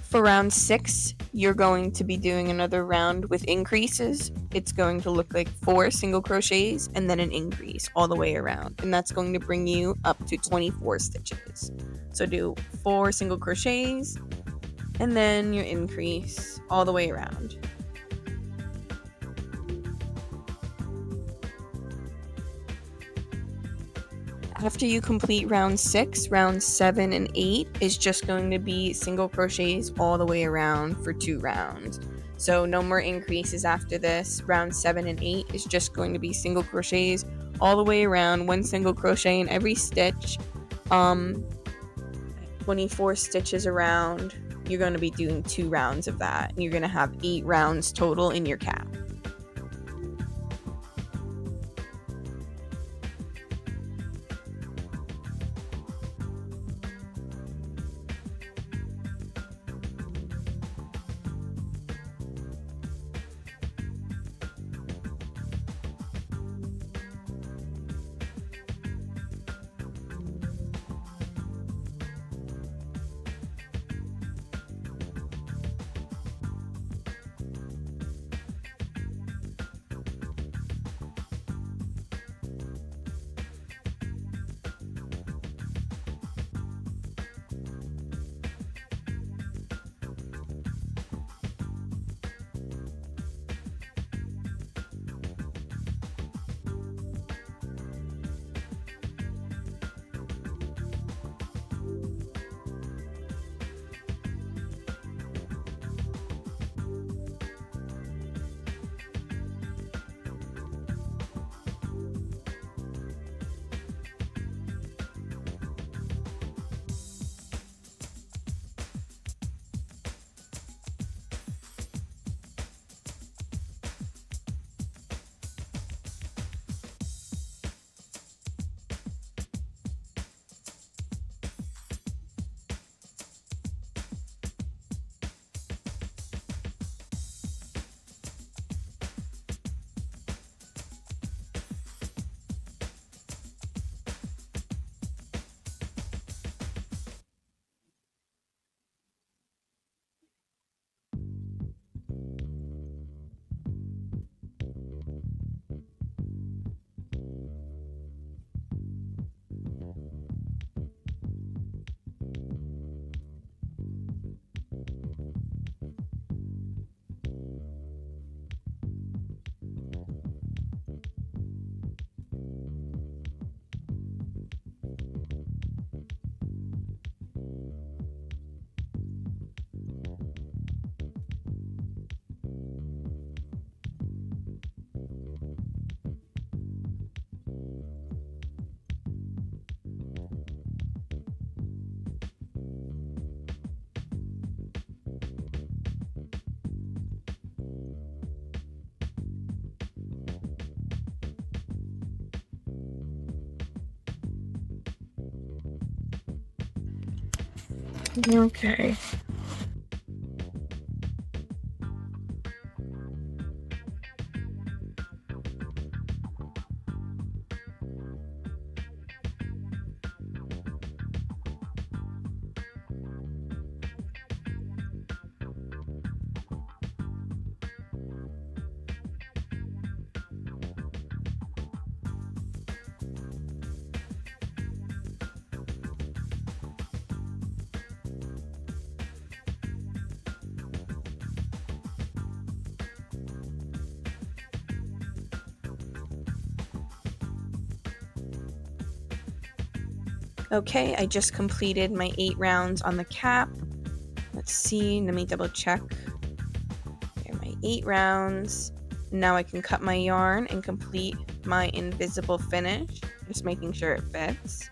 For round 6, you're going to be doing another round with increases. It's going to look like 4 single crochets and then an increase all the way around. And that's going to bring you up to 24 stitches. So do 4 single crochets and then your increase all the way around. After you complete round 6, round 7 and 8 is just going to be single crochets all the way around for 2 rounds. So no more increases after this. Round 7 and 8 is just going to be single crochets all the way around, 1 single crochet in every stitch. 24 stitches around. You're going to be doing 2 rounds of that, and you're going to have 8 rounds total in your cap. Okay. Okay, I just completed my 8 rounds on the cap. Let's see, let me double check. Here are my 8 rounds. Now I can cut my yarn and complete my invisible finish, just making sure it fits.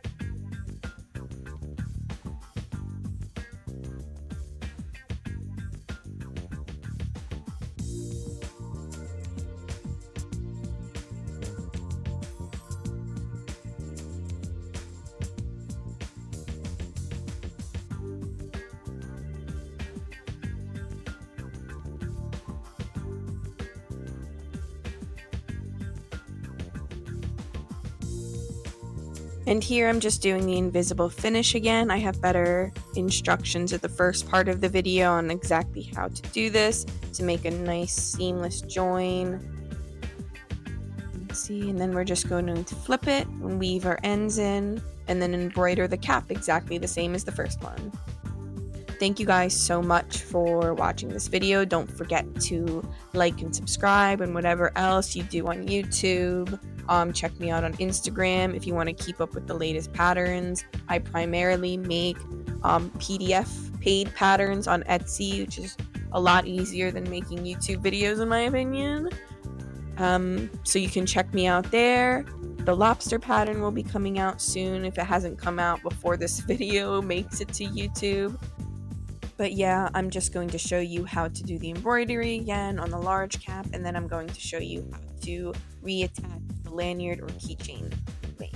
And here I'm just doing the invisible finish again. I have better instructions at the first part of the video on exactly how to do this to make a nice seamless join. Let's see, and then we're just going to flip it and weave our ends in and then embroider the cap exactly the same as the first one. Thank you guys so much for watching this video. Don't forget to like and subscribe and whatever else you do on YouTube. Check me out on Instagram if you want to keep up with the latest patterns. I primarily make PDF paid patterns on Etsy, which is a lot easier than making YouTube videos in my opinion. So you can check me out there. The lobster pattern will be coming out soon if it hasn't come out before this video makes it to YouTube. But yeah, I'm just going to show you how to do the embroidery again on the large cap, and then I'm going to show you how to reattach the lanyard or keychain blade.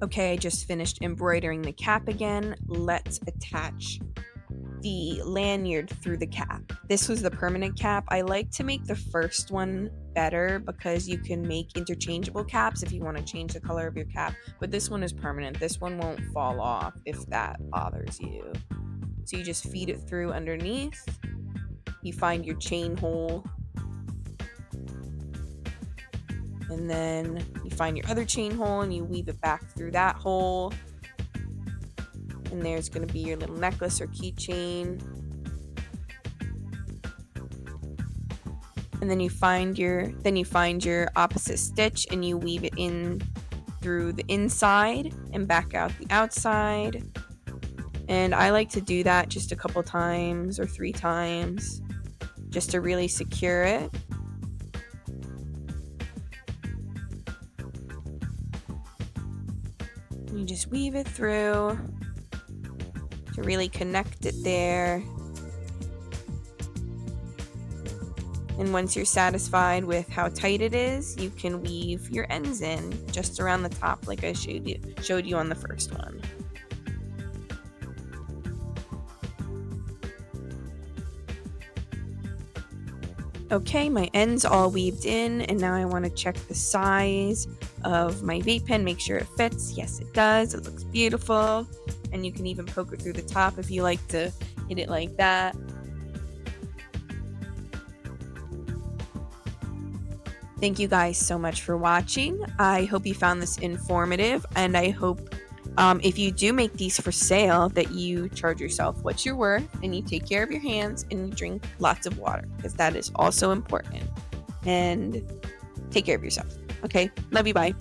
Okay, I just finished embroidering the cap again. Let's attach the lanyard through the cap. This was the permanent cap. I like to make the first one better because you can make interchangeable caps if you want to change the color of your cap, but this one is permanent. This one won't fall off if that bothers you. So you just feed it through underneath. You find your chain hole And then you find your other chain hole and you weave it back through that hole. And there's going to be your little necklace or keychain. And then you find your opposite stitch and you weave it in through the inside and back out the outside. And I like to do that just a couple times or 3 times just to really secure it. You just weave it through to really connect it there. And once you're satisfied with how tight it is, you can weave your ends in just around the top like I showed you on the first one. Okay, my end's all weaved in, and now I want to check the size of my vape pen, make sure it fits. Yes, it does. It looks beautiful. And you can even poke it through the top if you like to hit it like that. Thank you guys so much for watching. I hope you found this informative, and I hope if you do make these for sale that you charge yourself what you're worth and you take care of your hands and you drink lots of water, because that is also important. And take care of yourself. Okay, love you, bye.